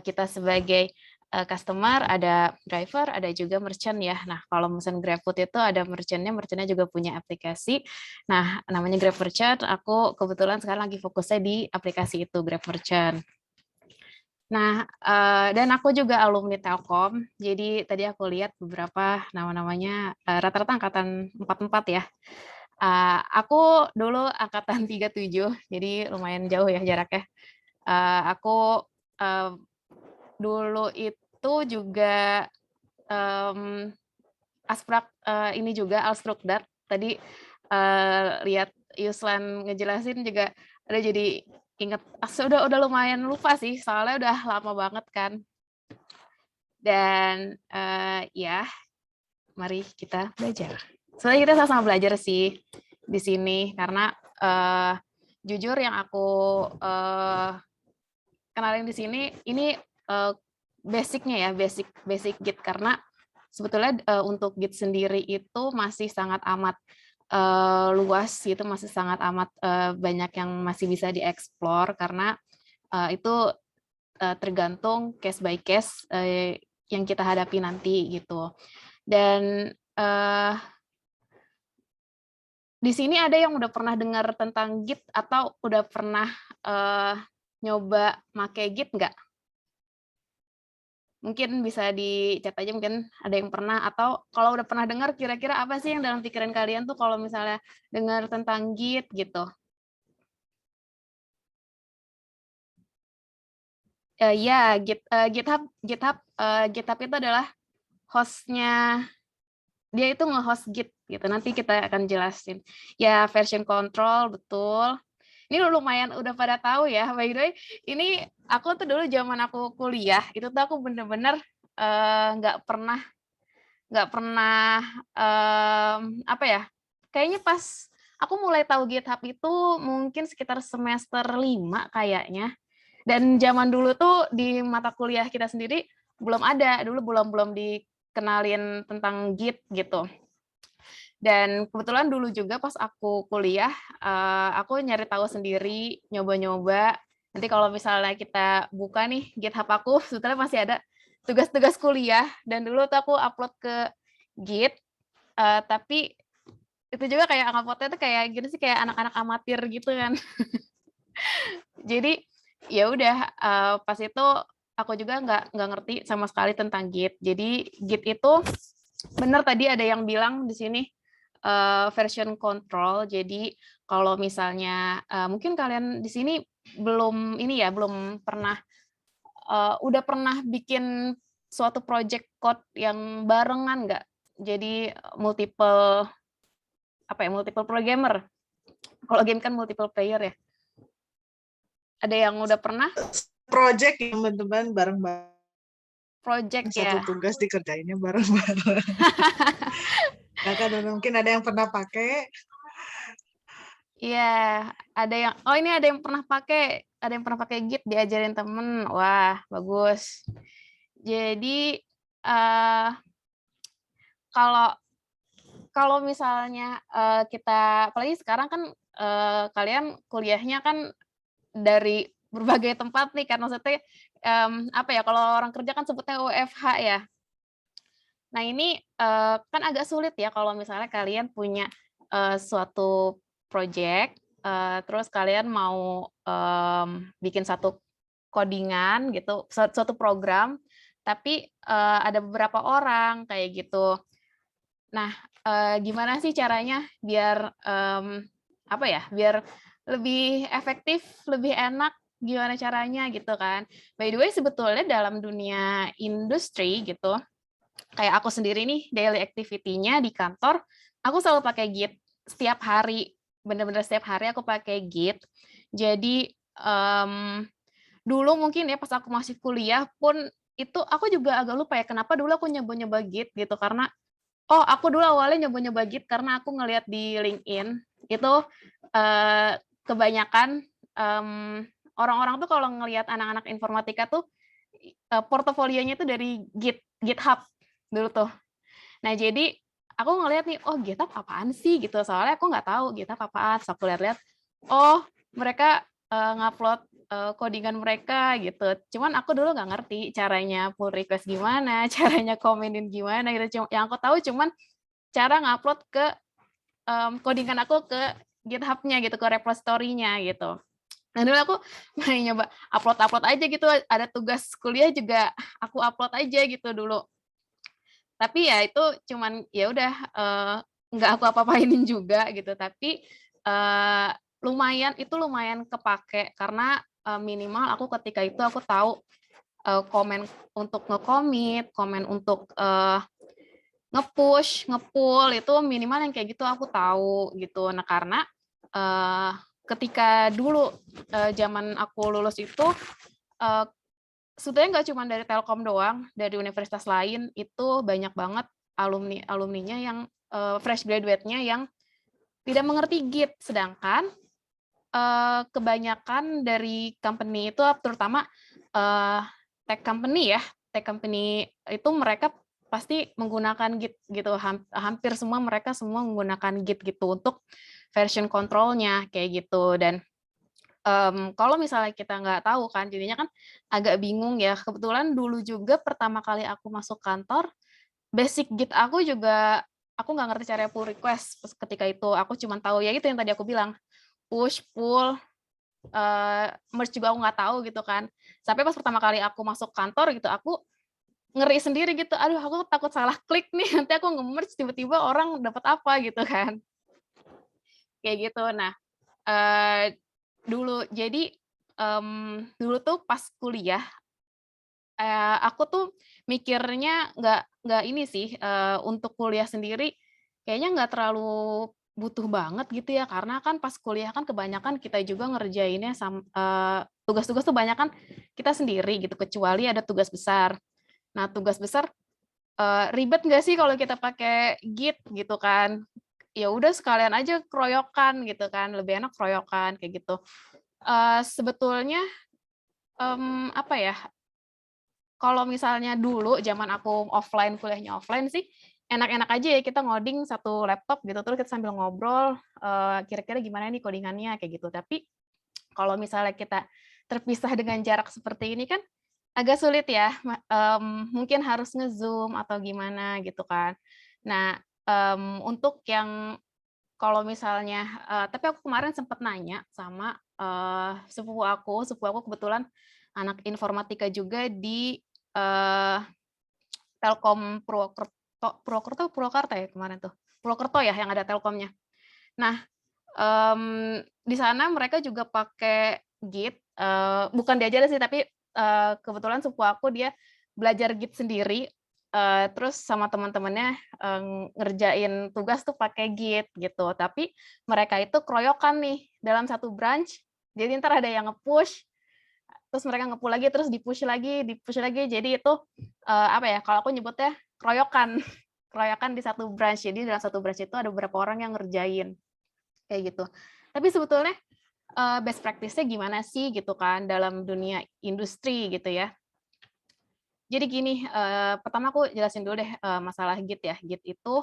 kita sebagai customer, ada driver, ada juga merchant ya. Nah, kalau pesan GrabFood itu ada merchantnya juga punya aplikasi. Nah, namanya Grab Merchant. Aku kebetulan sekarang lagi fokusnya di aplikasi itu, Grab Merchant. Nah, dan aku juga alumni Telkom, jadi tadi aku lihat beberapa nama-namanya rata-rata angkatan 44 ya. Aku dulu angkatan 37, jadi lumayan jauh ya jaraknya. Aku dulu itu juga Asprak ini juga Alstrukdat. Tadi lihat Yuslan ngejelasin juga ada jadi ingat, udah lumayan lupa sih, soalnya udah lama banget kan. Dan ya, mari kita belajar. Soalnya kita sama-sama belajar sih di sini, karena jujur yang aku kenalin di sini, ini basicnya ya, basic Git, karena sebetulnya untuk Git sendiri itu masih sangat amat luas, itu masih sangat amat banyak yang masih bisa dieksplor, karena itu tergantung case by case yang kita hadapi nanti gitu. Dan di sini ada yang udah pernah dengar tentang Git atau udah pernah nyoba make Git nggak? Mungkin bisa di chat aja, mungkin ada yang pernah, atau kalau udah pernah dengar, kira-kira apa sih yang dalam pikiran kalian tuh kalau misalnya dengar tentang Git gitu? Ya, GitHub itu adalah hostnya, dia itu nge-host Git gitu. Nanti kita akan jelasin. Ya, version control, betul. Ini lumayan udah pada tahu ya. By the way, ini aku tuh dulu zaman aku kuliah, itu tuh aku bener-bener nggak pernah apa ya, kayaknya pas aku mulai tahu GitHub itu mungkin sekitar semester 5 kayaknya. Dan zaman dulu tuh di mata kuliah kita sendiri belum ada, dulu belum dikenalin tentang Git gitu. Dan kebetulan dulu juga pas aku kuliah, aku nyari tahu sendiri, nyoba-nyoba. Nanti kalau misalnya kita buka nih GitHub aku, sebetulnya masih ada tugas-tugas kuliah, dan dulu tuh aku upload ke Git, tapi itu juga kayak uploadnya tuh kayak gini sih, kayak anak-anak amatir gitu kan. Jadi ya udah, pas itu aku juga nggak ngerti sama sekali tentang Git. Jadi Git itu benar tadi ada yang bilang di sini version control. Jadi kalau misalnya mungkin kalian di sini belum pernah udah pernah bikin suatu project code yang barengan nggak? Jadi multiple programmer. Kalau game kan multiple player ya. Ada yang udah pernah? Project ya teman-teman, bareng-bareng. Project Satu ya. tugas dikerjainnya bareng-bareng. Kakak, mungkin ada yang pernah pakai? Iya, ada yang, oh ini ada yang pernah pakai Git, diajarin temen. Wah, bagus. Jadi kalau misalnya kita, apalagi sekarang kan kalian kuliahnya kan dari berbagai tempat nih, karena maksudnya apa ya, kalau orang kerja kan sebutnya WFH ya. Nah ini kan agak sulit ya kalau misalnya kalian punya suatu project, terus kalian mau bikin satu codingan gitu, suatu program, tapi ada beberapa orang kayak gitu. Nah, gimana sih caranya biar apa ya, biar lebih efektif, lebih enak, gimana caranya gitu kan. By the way, sebetulnya dalam dunia industri gitu, kayak aku sendiri nih, daily activity-nya di kantor, aku selalu pakai Git setiap hari, bener-bener setiap hari aku pakai Git. Jadi dulu mungkin ya pas aku masih kuliah pun itu aku juga agak lupa ya kenapa dulu aku nyoba-nyoba Git gitu, karena aku dulu awalnya nyoba-nyoba Git karena aku ngelihat di LinkedIn itu kebanyakan orang-orang tuh kalau ngelihat anak-anak informatika tuh portofolionya tuh dari GitHub dulu tuh. Nah jadi aku ngelihat nih, oh GitHub apaan sih gitu, soalnya aku nggak tahu GitHub apaan. So aku lihat-lihat, oh mereka ngupload codingan mereka gitu. Cuman aku dulu nggak ngerti caranya pull request gimana, caranya komenin gimana gitu. Yang aku tahu cuman cara ngupload ke codingan aku ke GitHub-nya gitu, ke repository-nya gitu. Nah dulu aku main nyoba upload aja gitu, ada tugas kuliah juga aku upload aja gitu dulu. Tapi ya itu cuman ya udah nggak aku apa-apainin juga gitu, tapi lumayan kepake karena minimal aku ketika itu aku tahu komen untuk nge-commit, komen untuk nge-push, nge-pull, itu minimal yang kayak gitu aku tahu gitu. Nah karena ketika dulu zaman aku lulus itu sebetulnya nggak cuma dari Telkom doang, dari universitas lain itu banyak banget alumninya yang fresh graduate-nya yang tidak mengerti Git, sedangkan kebanyakan dari company itu terutama tech company ya, tech company itu mereka pasti menggunakan Git gitu, hampir semua mereka semua menggunakan Git gitu untuk version control-nya kayak gitu. Dan kalau misalnya kita nggak tahu kan, jadinya kan agak bingung ya. Kebetulan dulu juga pertama kali aku masuk kantor, basic Git aku juga aku nggak ngerti cara pull request ketika itu. Aku cuma tahu ya itu yang tadi aku bilang, push, pull, merge juga aku nggak tahu gitu kan. Sampai pas pertama kali aku masuk kantor gitu, aku ngeri sendiri gitu. Aduh, aku takut salah klik nih. Nanti aku nge-merge tiba-tiba orang dapat apa gitu kan. Kayak gitu. Nah, dulu jadi dulu tuh pas kuliah aku tuh mikirnya nggak ini sih untuk kuliah sendiri kayaknya nggak terlalu butuh banget gitu ya, karena kan pas kuliah kan kebanyakan kita juga ngerjainnya tugas-tugas tuh banyak kan kita sendiri gitu, kecuali ada tugas besar. Nah, tugas besar ribet nggak sih kalau kita pakai Git gitu kan? Ya udah sekalian aja keroyokan gitu kan, lebih enak keroyokan kayak gitu. Sebetulnya apa ya? Kalau misalnya dulu zaman aku offline, kuliahnya offline sih, enak-enak aja ya kita ngoding satu laptop gitu, terus kita sambil ngobrol, kira-kira gimana nih codingannya, kayak gitu. Tapi kalau misalnya kita terpisah dengan jarak seperti ini kan agak sulit ya, mungkin harus nge-Zoom atau gimana gitu kan. Nah, untuk yang kalau misalnya, tapi aku kemarin sempat nanya sama sepupu aku kebetulan anak informatika juga di Telkom Purwokerto ya kemarin tuh, Purwokerto ya yang ada Telkomnya. Nah, di sana mereka juga pakai Git, bukan diajarin sih tapi kebetulan sepupu aku dia belajar Git sendiri, terus sama teman-temannya ngerjain tugas tuh pakai Git gitu. Tapi mereka itu keroyokan nih dalam satu branch, jadi ntar ada yang nge-push, terus mereka nge-pull lagi, terus di-push lagi. Jadi itu apa ya? Kalau aku nyebutnya keroyokan, keroyokan di satu branch. Jadi dalam satu branch itu ada beberapa orang yang ngerjain kayak gitu. Tapi sebetulnya best practice-nya gimana sih gitu kan dalam dunia industri gitu ya. Jadi gini, pertama aku jelasin dulu deh masalah Git ya. Git itu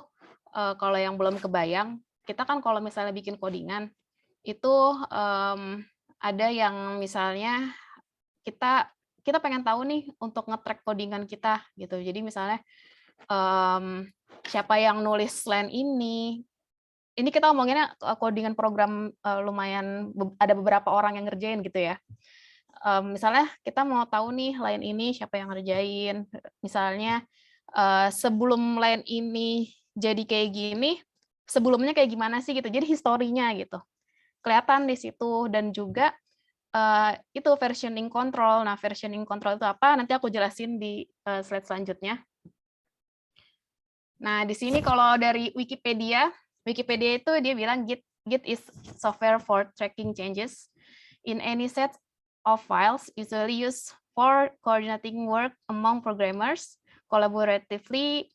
kalau yang belum kebayang, kita kan kalau misalnya bikin codingan itu ada yang misalnya kita pengen tahu nih untuk nge-track codingan kita gitu. Jadi misalnya siapa yang nulis line ini kita ngomonginnya codingan program lumayan ada beberapa orang yang ngerjain gitu ya. Misalnya kita mau tahu nih line ini siapa yang ngerjain. Misalnya sebelum line ini jadi kayak gini, sebelumnya kayak gimana sih gitu. Jadi historinya gitu. Kelihatan di situ dan juga itu versioning control. Nah, versioning control itu apa? Nanti aku jelasin di slide selanjutnya. Nah, di sini kalau dari Wikipedia itu dia bilang Git is software for tracking changes in any set of files, usually used for coordinating work among programmers, collaboratively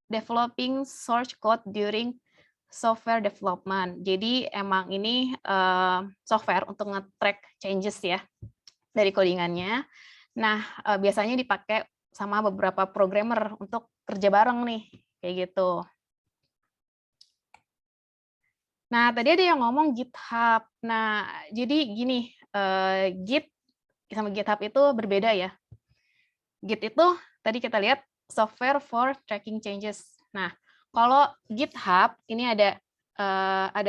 developing source code during software development. Jadi emang ini software untuk nge-track changes ya dari codingannya. Nah, biasanya dipakai sama beberapa programmer untuk kerja bareng nih, kayak gitu. Nah, tadi ada yang ngomong GitHub. Nah, jadi gini, Git sama GitHub itu berbeda ya. Git itu tadi kita lihat software for tracking changes. Nah, kalau GitHub ini ada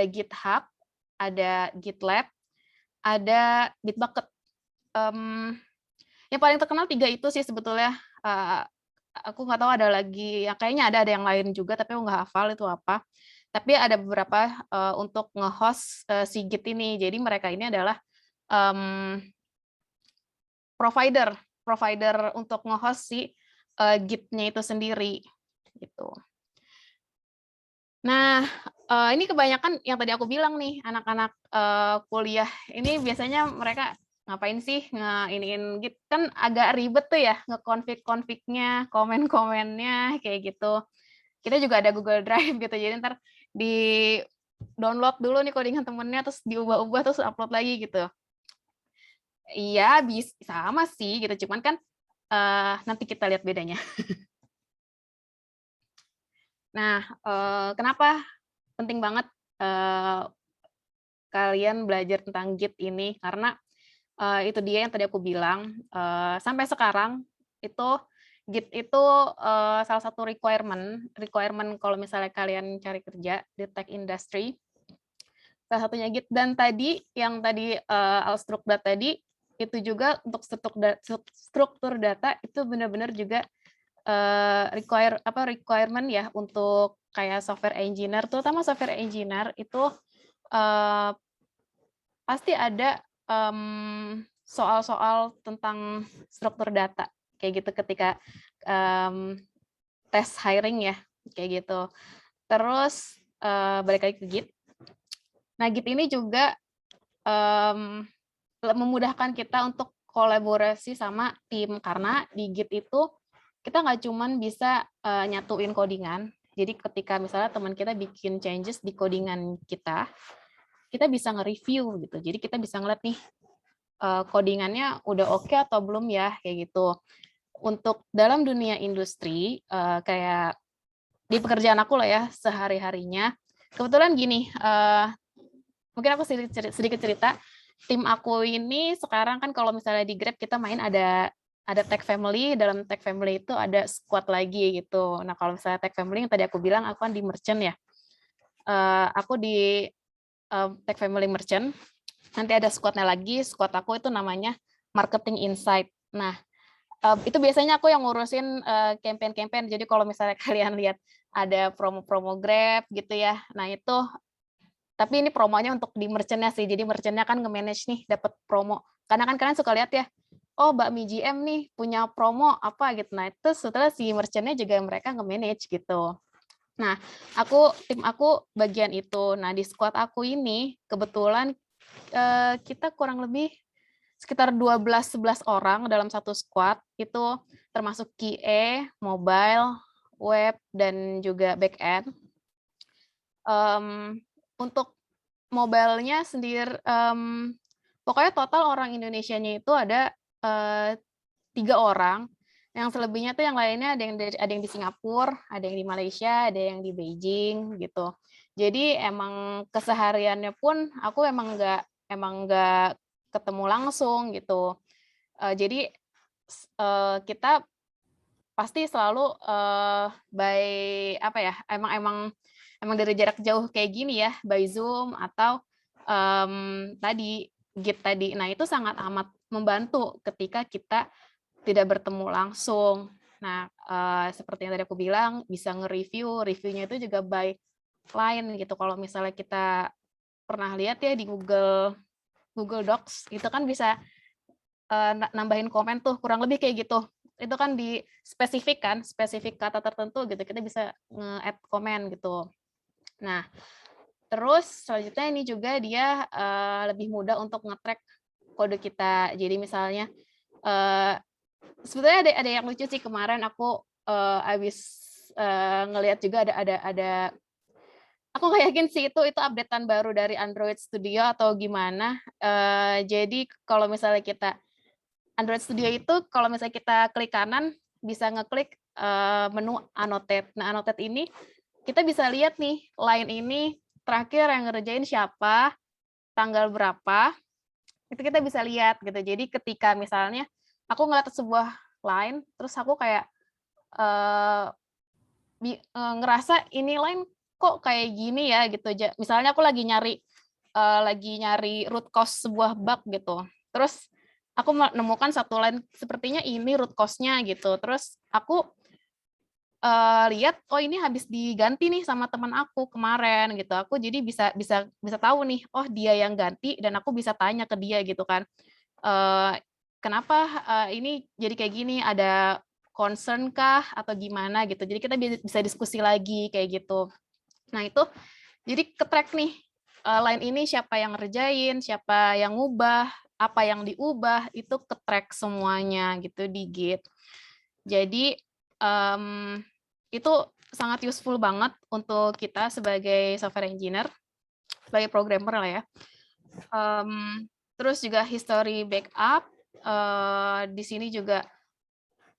GitHub, ada GitLab, ada Bitbucket. Yang paling terkenal 3 itu sih sebetulnya. Aku nggak tahu ada lagi, ya kayaknya ada yang lain juga, tapi aku nggak hafal itu apa. Tapi ada beberapa untuk nge-host si Git ini. Jadi mereka ini adalah provider untuk nge-host si Git-nya itu sendiri gitu. Nah, ini kebanyakan yang tadi aku bilang nih, anak-anak kuliah ini biasanya mereka ngapain sih nge-iniin Git, kan agak ribet tuh ya, nge-config-config-nya, komen-komennya kayak gitu. Kita juga ada Google Drive gitu, jadi ntar di download dulu nih codingan temennya, terus diubah-ubah, terus upload lagi gitu. Iya, sama sih gitu. Cuman kan nanti kita lihat bedanya. Nah, kenapa penting banget kalian belajar tentang Git ini? Karena itu dia yang tadi aku bilang, sampai sekarang itu Git itu salah satu requirement kalau misalnya kalian cari kerja di tech industry, salah satunya Git. Dan tadi yang tadi Alstrukdat tadi, itu juga untuk struktur data itu benar-benar juga requirement ya untuk kayak software engineer, terutama software engineer itu pasti ada soal-soal tentang struktur data kayak gitu ketika tes hiring ya kayak gitu. Terus balik lagi ke Git. Nah, Git ini juga memudahkan kita untuk kolaborasi sama tim, karena di Git itu kita nggak cuman bisa nyatuin codingan. Jadi ketika misalnya teman kita bikin changes di codingan kita bisa nge-review gitu. Jadi kita bisa ngeliat nih codingannya udah oke atau belum ya kayak gitu. Untuk dalam dunia industri kayak di pekerjaan aku lah ya sehari-harinya, kebetulan gini, mungkin aku sedikit cerita. Tim aku ini sekarang kan kalau misalnya di Grab kita main ada tech family, dalam tech family itu ada squad lagi gitu. Nah, kalau misalnya tech family yang tadi aku bilang aku kan di merchant ya. Aku di tech family merchant. Nanti ada squad-nya lagi, squad aku itu namanya marketing insight. Nah, itu biasanya aku yang ngurusin campaign-campaign. Jadi kalau misalnya kalian lihat ada promo-promo Grab gitu ya. Nah, itu tapi ini promonya untuk di merchant-nya sih. Jadi merchant-nya kan nge-manage nih dapat promo. Karena kan kalian suka lihat ya, oh Bakmi GM nih punya promo apa gitu. Nah, itu setelah si merchant-nya juga mereka nge-manage gitu. Nah, tim aku bagian itu. Nah, di squad aku ini kebetulan kita kurang lebih sekitar 12-11 orang dalam satu squad, itu termasuk QA, mobile, web, dan juga back-end. Untuk mobile-nya sendiri, pokoknya total orang Indonesianya itu ada 3 orang. Yang selebihnya tuh yang lainnya ada yang di Singapura, ada yang di Malaysia, ada yang di Beijing gitu. Jadi emang kesehariannya pun aku emang nggak ketemu langsung gitu. Jadi kita pasti selalu by apa ya? Emang dari jarak jauh kayak gini ya, by Zoom atau tadi Git tadi. Nah, itu sangat amat membantu ketika kita tidak bertemu langsung. Nah, seperti yang tadi aku bilang, bisa nge-review, reviewnya itu juga by line gitu. Kalau misalnya kita pernah lihat ya di Google Docs, itu kan bisa nambahin komen tuh, kurang lebih kayak gitu. Itu kan di spesifik kata tertentu gitu, kita bisa nge-add komen gitu. Nah, terus selanjutnya ini juga dia lebih mudah untuk nge-track kode kita. Jadi misalnya sebetulnya ada yang lucu sih, kemarin aku habis ngelihat juga ada aku nggak yakin sih itu updatean baru dari Android Studio atau gimana. Jadi kalau misalnya kita Android Studio itu kalau misalnya kita klik kanan bisa ngeklik menu annotate. Nah, annotate ini kita bisa lihat nih line ini terakhir yang ngerjain siapa, tanggal berapa. Itu kita bisa lihat gitu. Jadi ketika misalnya aku ngeliat sebuah line, terus aku kayak ngerasa ini line kok kayak gini ya gitu. Misalnya aku lagi nyari root cause sebuah bug gitu. Terus aku menemukan satu line sepertinya ini root cause-nya gitu. Terus aku lihat oh ini habis diganti nih sama teman aku kemarin gitu. Aku jadi bisa tahu nih, oh dia yang ganti dan aku bisa tanya ke dia gitu kan. Kenapa ini jadi kayak gini, ada concern kah atau gimana gitu. Jadi kita bisa diskusi lagi kayak gitu. Nah, itu jadi ke-track nih line ini siapa yang ngerjain, siapa yang ngubah, apa yang diubah, itu ke-track semuanya gitu di Git. Jadi itu sangat useful banget untuk kita sebagai software engineer, sebagai programmer lah ya. Terus juga history backup. Di sini juga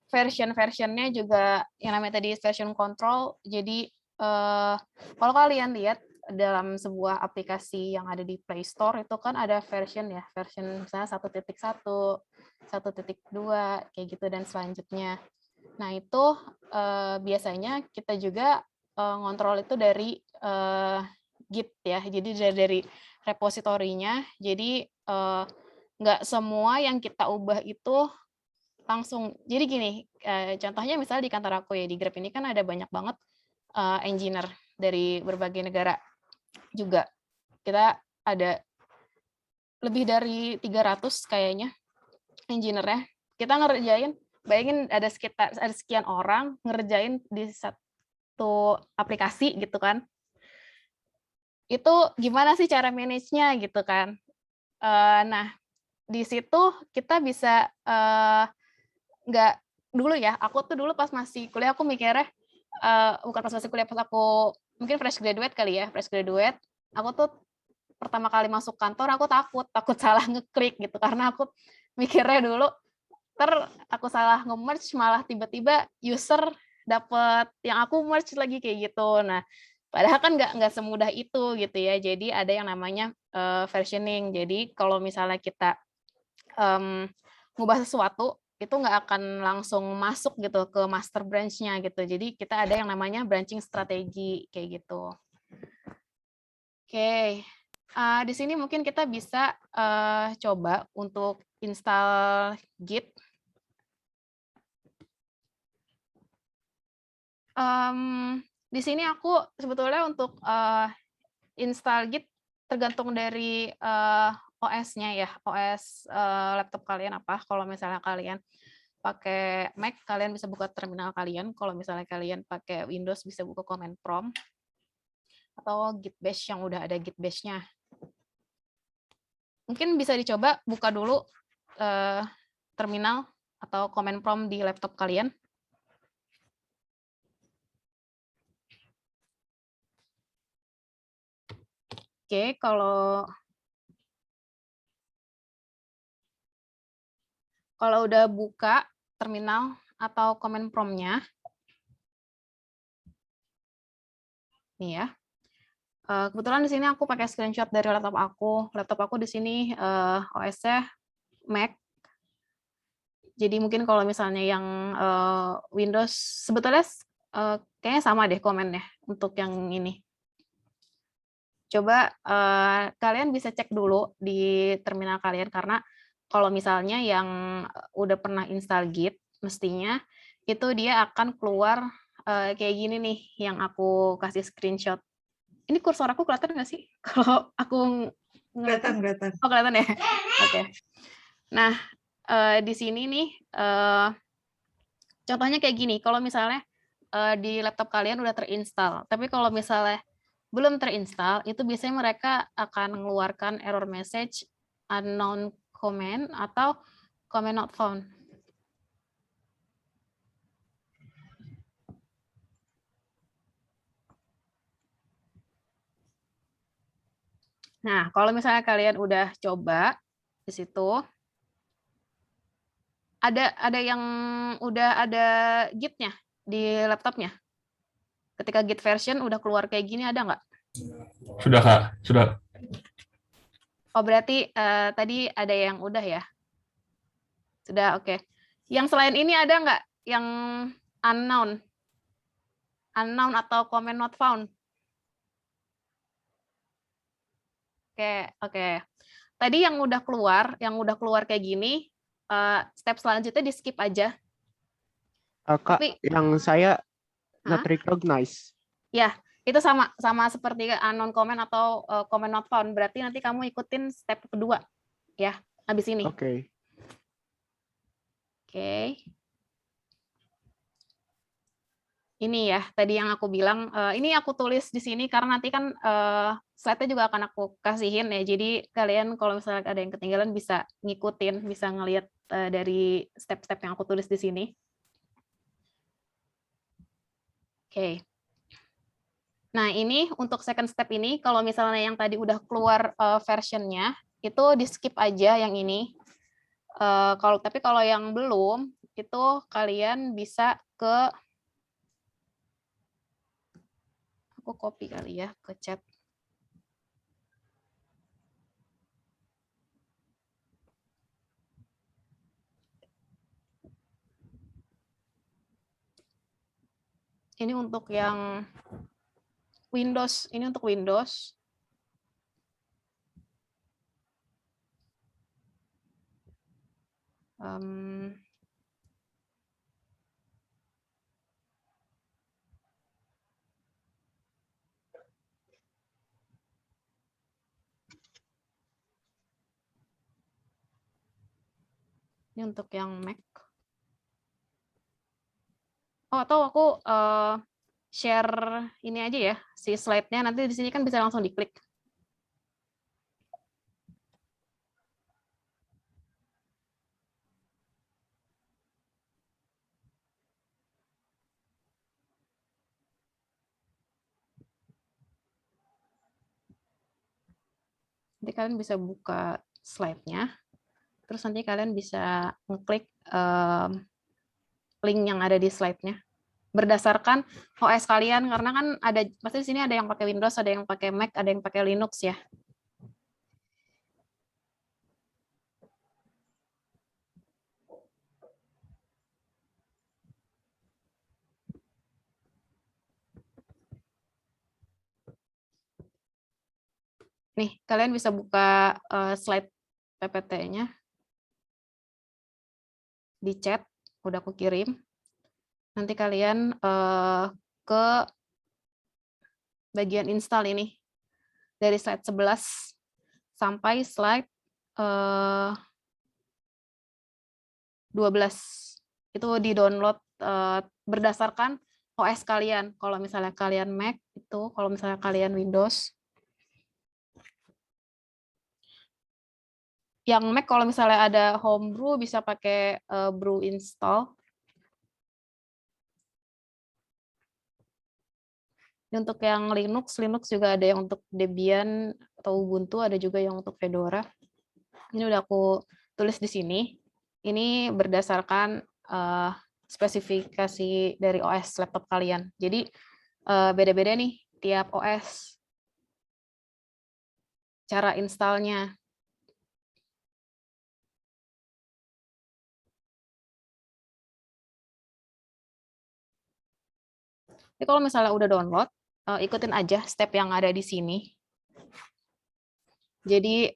versionnya juga yang namanya tadi version control. Jadi kalau kalian lihat dalam sebuah aplikasi yang ada di Play Store itu kan ada version ya, version misalnya 1.1, 1.2 kayak gitu dan selanjutnya. Nah, itu biasanya kita juga ngontrol itu dari Git ya. Jadi dari repositorinya. Jadi nggak semua yang kita ubah itu langsung. Jadi gini, contohnya misalnya di kantor aku ya, di Grab ini kan ada banyak banget engineer dari berbagai negara juga. Kita ada lebih dari 300 kayaknya engineer-nya. Kita ngerjain, bayangin ada sekian orang ngerjain di satu aplikasi gitu kan. Itu gimana sih cara manage-nya gitu kan. Nah, di situ kita bisa nggak dulu ya, aku tuh dulu pas masih kuliah aku mikirnya bukan pas masih kuliah, pas aku mungkin fresh graduate kali ya, fresh graduate, aku tuh pertama kali masuk kantor aku takut salah ngeklik gitu, karena aku mikirnya dulu aku salah nge-merge malah tiba-tiba user dapat yang aku merge lagi kayak gitu. Nah, padahal kan nggak semudah itu gitu ya. Jadi ada yang namanya versioning. Jadi kalau misalnya kita ngubah sesuatu itu nggak akan langsung masuk gitu ke master branch-nya gitu. Jadi kita ada yang namanya branching strategi kayak gitu. Oke, di sini mungkin kita bisa coba untuk install Git. Di sini aku sebetulnya untuk install Git tergantung dari OS-nya ya, OS laptop kalian apa. Kalau misalnya kalian pakai Mac, kalian bisa buka terminal kalian. Kalau misalnya kalian pakai Windows, bisa buka command prompt. Atau Git bash yang udah ada Git bash-nya. Mungkin bisa dicoba buka dulu terminal atau command prompt di laptop kalian. Oke, kalau udah buka terminal atau command prompt-nya, nih ya. Kebetulan di sini aku pakai screenshot dari laptop aku. Laptop aku di sini OS-nya Mac. Jadi mungkin kalau misalnya yang Windows, sebetulnya kayaknya sama deh komennya untuk yang ini. Coba kalian bisa cek dulu di terminal kalian, karena kalau misalnya yang udah pernah install Git, mestinya itu dia akan keluar kayak gini nih, yang aku kasih screenshot. Ini kursor aku kelihatan nggak sih? Kalau aku Kelihatan. Oh, kelihatan ya? Oke. Nah, di sini nih, contohnya kayak gini. Kalau misalnya di laptop kalian udah terinstall, tapi kalau misalnya belum terinstall, itu biasanya mereka akan mengeluarkan error message unknown command atau command not found. Nah, kalau misalnya kalian udah coba di situ, ada yang udah ada Git-nya di laptopnya. Ketika Git version udah keluar kayak gini, ada nggak? Sudah, Kak. Sudah. Oh, berarti tadi ada yang udah ya? Sudah, oke. Yang selain ini ada nggak yang unknown? Unknown atau command not found? Oke. Tadi yang udah keluar kayak gini, step selanjutnya di skip aja. Kak, Tapi, yang saya not recognize. Ya, itu sama seperti unknown comment atau comment not found. Berarti nanti kamu ikutin step kedua, ya, habis ini. Oke. Ini ya, tadi yang aku bilang, ini aku tulis di sini karena nanti kan slide-nya juga akan aku kasihin ya. Jadi kalian kalau misalnya ada yang ketinggalan bisa ngikutin, bisa ngelihat dari step-step yang aku tulis di sini. Oke. Nah, ini untuk second step ini, kalau misalnya yang tadi udah keluar version-nya, itu di skip aja yang ini. Tapi kalau yang belum, itu kalian bisa ke, aku copy kali ya ke chat. Ini untuk yang Windows, ini untuk Windows. Ini untuk yang Mac. Oh, atau aku share ini aja ya, si slide-nya. Nanti di sini kan bisa langsung diklik. Nanti kalian bisa buka slide-nya. Terus nanti kalian bisa ngeklik link yang ada di slide-nya. Berdasarkan OS kalian, karena kan ada, pasti di sini ada yang pakai Windows, ada yang pakai Mac, ada yang pakai Linux ya. Nih, kalian bisa buka slide PPT-nya di chat, udah aku kirim. Nanti kalian ke bagian install ini. Dari slide 11 sampai slide 12. Itu di-download berdasarkan OS kalian. Kalau misalnya kalian Mac, itu kalau misalnya kalian Windows. Yang Mac kalau misalnya ada Homebrew bisa pakai brew install. Untuk yang Linux juga ada yang untuk Debian atau Ubuntu, ada juga yang untuk Fedora. Ini udah aku tulis di sini. Ini berdasarkan spesifikasi dari OS laptop kalian. Jadi beda-beda nih tiap OS cara installnya. Jadi kalau misalnya udah download, ikutin aja step yang ada di sini. Jadi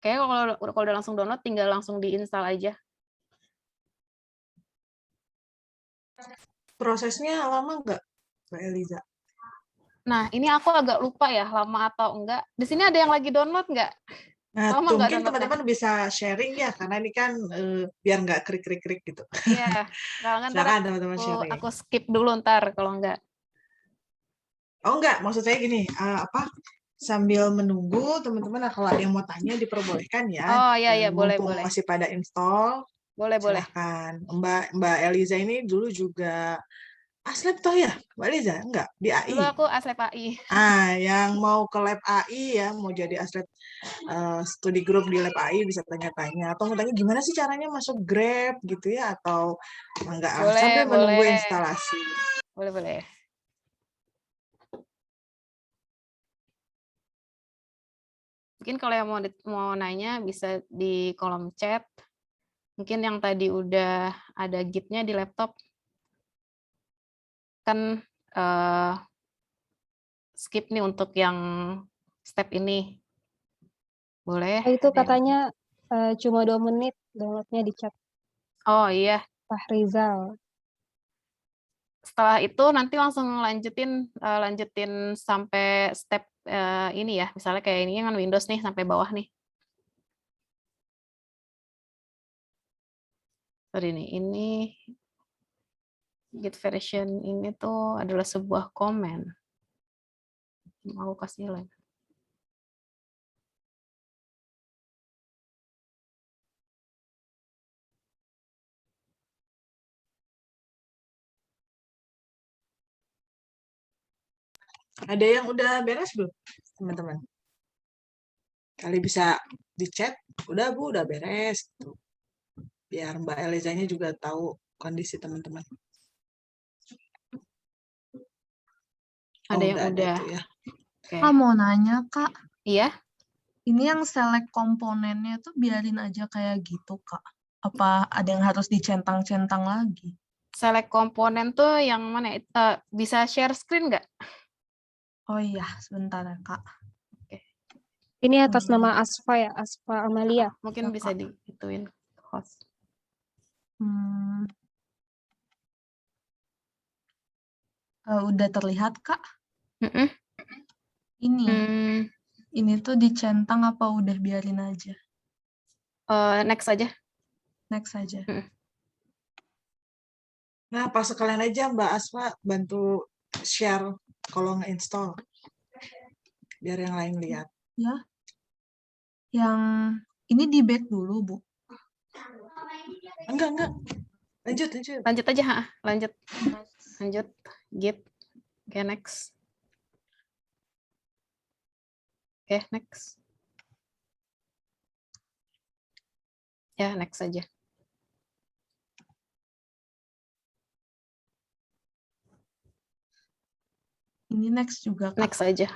kayak kalau udah langsung download, tinggal langsung diinstal aja. Prosesnya lama nggak, Mbak Eliza? Nah, ini aku agak lupa ya, lama atau enggak. Di sini ada yang lagi download nggak? Nah, Lama tuh nggak mungkin downloadnya? teman-teman bisa sharing ya, karena ini kan biar nggak krik-krik-krik gitu. Iya, kalau nggak ntar Silakan teman-teman sharing. aku skip dulu ntar kalau nggak. Oh enggak, maksud saya gini, sambil menunggu teman-teman kalau ada yang mau tanya diperbolehkan ya. Oh iya boleh Mumpung boleh. masih pada install, Boleh. silahkan. Mbak Eliza ini dulu juga Aslep toh ya, Mbak Eliza? Enggak, di AI. Dulu aku Aslep AI. Yang mau ke lab AI ya, mau jadi Aslep studi grup di lab AI bisa tanya-tanya. Atau mau tanya gimana sih caranya masuk Grab gitu ya, atau enggak sambil menunggu instalasi. Boleh. Mungkin kalau yang mau nanya bisa di kolom chat. Mungkin yang tadi udah ada git-nya di laptop. Kan skip nih untuk yang step ini. Boleh. Itu katanya cuma 2 menit downloadnya di chat. Oh iya. Pak Rizal. Setelah itu nanti langsung lanjutin sampai step ini ya. Misalnya kayak ini kan Windows nih sampai bawah nih. Sorry nih, ini git version ini tuh adalah sebuah komen. Mau kasih link. Ada yang udah beres belum, teman-teman? Kali bisa di chat, udah Bu, udah beres. Gitu. Biar Mbak Elizanya juga tahu kondisi teman-teman. Ada yang udah ada udah. itu ya. Oke. Kak mau nanya Kak, Iya, ini yang select komponennya tuh biarin aja kayak gitu Kak? Apa ada yang harus dicentang-centang lagi? select komponen tuh yang mana? Bisa share screen nggak? Oh iya, sebentar ya Kak. Ini atas nama Asfa ya, Asfa Amalia. Mungkin Ya, bisa Kak. digituin host. Udah terlihat Kak? Mm-mm. Ini tuh dicentang apa udah biarin aja? Next aja. Next aja. Nah, pas sekalian aja Mbak Asfa bantu share kalau nge-install. Biar yang lain lihat. Ya. Yang ini di back dulu, Bu. Enggak. Lanjut. Lanjut aja, lanjut. Lanjut. Git. Oke, next. Oke, next. Ya, next aja. Ini next juga, Kak. Next aja.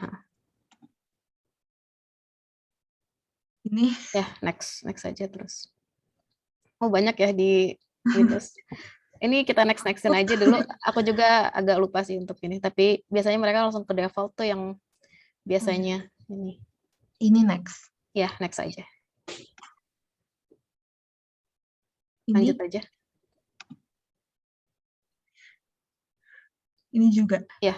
Ini. Ya, next aja terus. Oh, banyak ya di Windows. Ini kita next-nextin aja dulu. Aku juga agak lupa sih untuk ini, tapi biasanya mereka langsung ke default tuh yang biasanya ini. Ini next. Ya, next aja. Ini. Lanjut aja. Ini juga. Ya.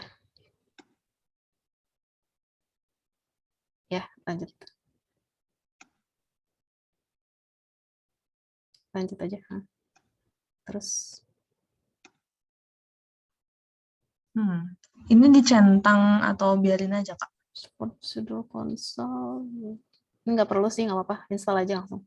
Ya, lanjut. Lanjut aja. Terus. Ini dicentang atau biarin aja, Kak? Support sudo console. Ini nggak perlu sih, nggak apa-apa. Install aja langsung.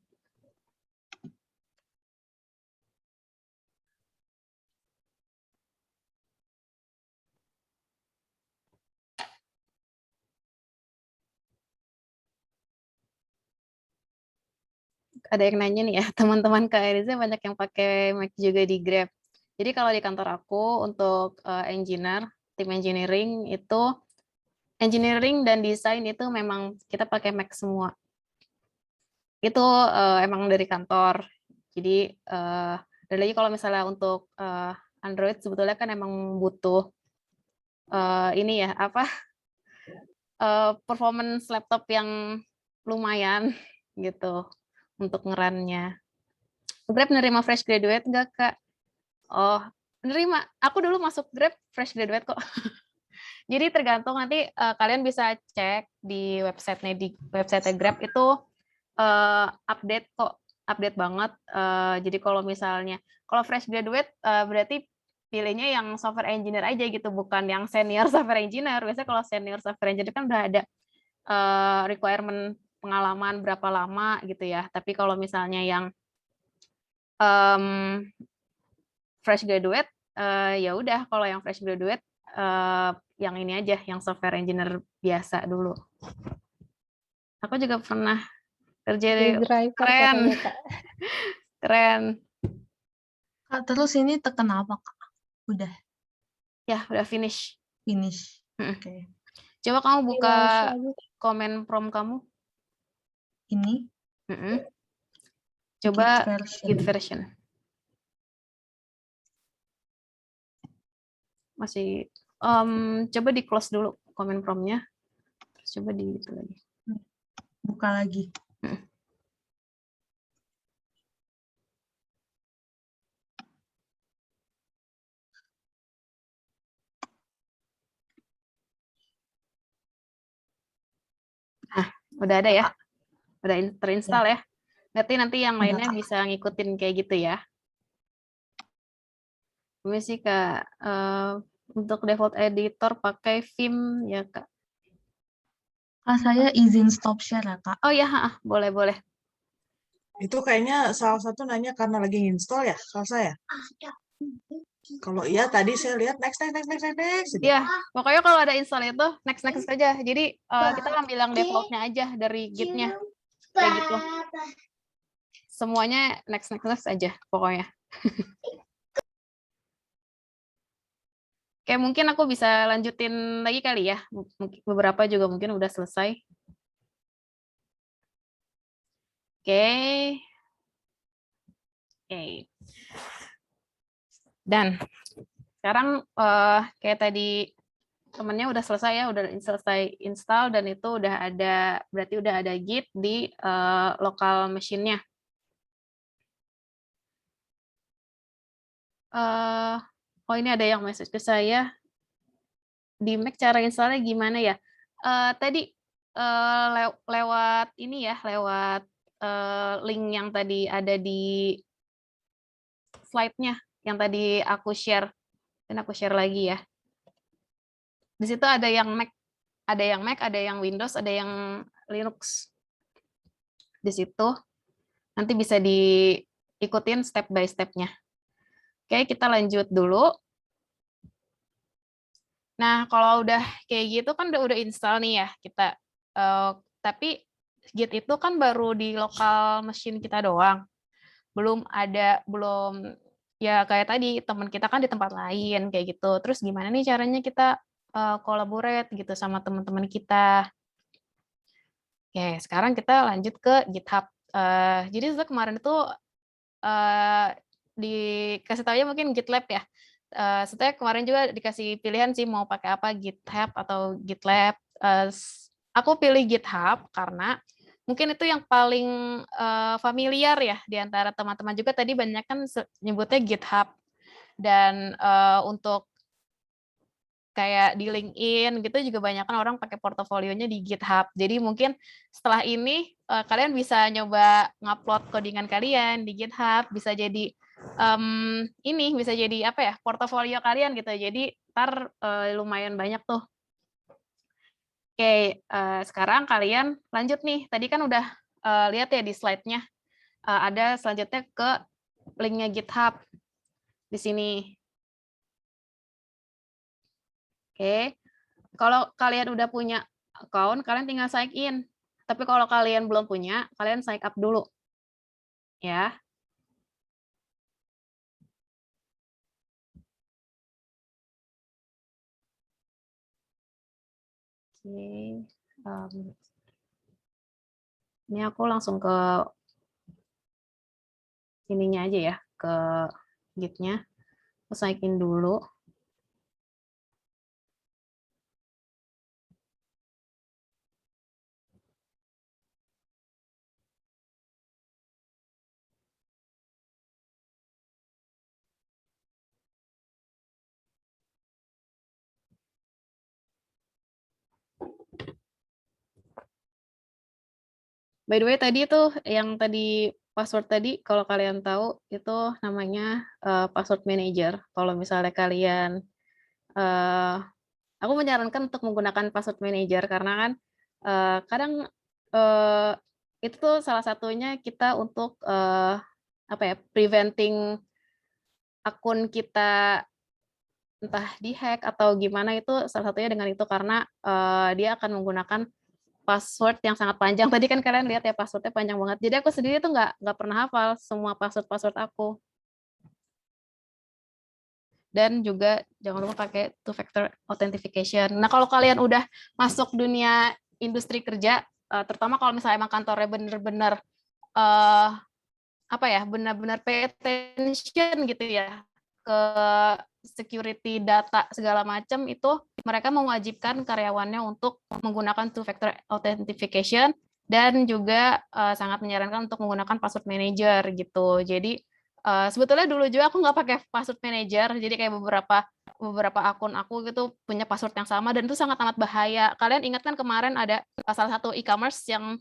Ada yang nanya nih ya, teman-teman Kak Eriza banyak yang pakai Mac juga di Grab. Jadi kalau di kantor aku untuk engineer, tim engineering itu engineering dan desain itu memang kita pakai Mac semua. Itu emang dari kantor. Jadi dan lagi kalau misalnya untuk Android sebetulnya kan emang butuh ini ya apa performance laptop yang lumayan gitu untuk ngerannya. Grab menerima fresh graduate nggak, Kak? Oh, menerima. Aku dulu masuk Grab fresh graduate kok. Jadi tergantung nanti kalian bisa cek di website Grab itu update kok, update banget. Jadi kalau misalnya kalau fresh graduate berarti pilihnya yang software engineer aja gitu, bukan yang senior software engineer. Biasanya kalau senior software engineer kan udah ada requirement pengalaman berapa lama gitu ya. Tapi kalau misalnya yang fresh graduate, ya udah kalau yang fresh graduate yang ini aja, yang software engineer biasa dulu. Aku juga pernah kerja di keren. Keren. Kak, terus ini tekan apa, Kak? Udah. Ya, udah finish. Finish. Oke. Coba kamu buka komen prompt kamu. Ini. Coba Git version. Masih coba di close dulu komen prompt-nya. Terus coba di itu lagi. Buka lagi. Udah ada ya? Udah terinstall ya? Berarti nanti yang lainnya bisa ngikutin kayak gitu ya. Permisi Kak, untuk default editor pakai Vim ya Kak? Kak, saya izin stop share ya Kak. Oh ya, boleh. Itu kayaknya salah satu nanya karena lagi install ya, Salsa ya? Kalau iya tadi saya lihat next. Iya, pokoknya kalau ada install itu next aja. Jadi kita ambil yang defaultnya aja dari Git-nya. Kayak gitu. Semuanya next aja pokoknya. Oke, mungkin aku bisa lanjutin lagi kali ya. Beberapa juga mungkin udah selesai. Oke. Dan sekarang kayak tadi temennya udah selesai ya, udah selesai install dan itu udah ada, berarti udah ada Git di local machine-nya. Oh ini ada yang message ke saya. Di Mac cara installnya gimana ya? Tadi lewat ini ya, lewat link yang tadi ada di slide-nya, yang tadi aku share. Dan aku share lagi ya. Di situ ada yang Mac, ada yang Windows, ada yang Linux. Di situ nanti bisa diikutin step by step-nya. Oke, kita lanjut dulu. Nah, kalau udah kayak gitu kan udah install nih ya kita. Tapi Git itu kan baru di lokal machine kita doang. Belum ya kayak tadi teman kita kan di tempat lain kayak gitu. Terus gimana nih caranya kita collaborate gitu sama teman-teman kita. Oke, sekarang kita lanjut ke GitHub. Jadi kemarin itu dikasih tahu ya mungkin GitLab ya. Setelah kemarin juga dikasih pilihan sih mau pakai apa, GitHub atau GitLab. Aku pilih GitHub karena mungkin itu yang paling familiar ya di antara teman-teman juga tadi banyak kan nyebutnya GitHub. Dan untuk kayak di LinkedIn gitu juga banyak kan orang pakai portofolionya di GitHub. Jadi mungkin setelah ini kalian bisa nyoba ngupload codingan kalian di GitHub, bisa jadi bisa jadi apa ya, portofolio kalian gitu. Jadi ntar lumayan banyak tuh. Oke, sekarang kalian lanjut nih. Tadi kan udah lihat ya di slide-nya. Ada selanjutnya ke linknya GitHub di sini. Oke, kalau kalian udah punya account, kalian tinggal sign in. Tapi kalau kalian belum punya, kalian sign up dulu. Ya. Oke. Ini aku langsung ke ininya aja ya, ke Git-nya. Aku sign in dulu. By the way, tadi itu yang tadi password tadi, kalau kalian tahu itu namanya password manager. Kalau misalnya kalian, aku menyarankan untuk menggunakan password manager karena kan kadang itu tuh salah satunya kita untuk apa ya, preventing akun kita entah dihack atau gimana, itu salah satunya dengan itu karena dia akan menggunakan password yang sangat panjang. Tadi kan kalian lihat ya passwordnya panjang banget. Jadi aku sendiri tuh nggak pernah hafal semua password aku. Dan juga jangan lupa pakai two-factor authentication. Nah kalau kalian udah masuk dunia industri kerja, terutama kalau misalnya emang kantornya bener-bener apa ya, benar-benar pay attention gitu ya ke security data segala macam, itu mereka mewajibkan karyawannya untuk menggunakan two-factor authentication dan juga sangat menyarankan untuk menggunakan password manager gitu. Jadi sebetulnya dulu juga aku nggak pakai password manager, jadi kayak beberapa akun aku gitu punya password yang sama dan itu sangat amat bahaya. Kalian ingat kan kemarin ada salah satu e-commerce yang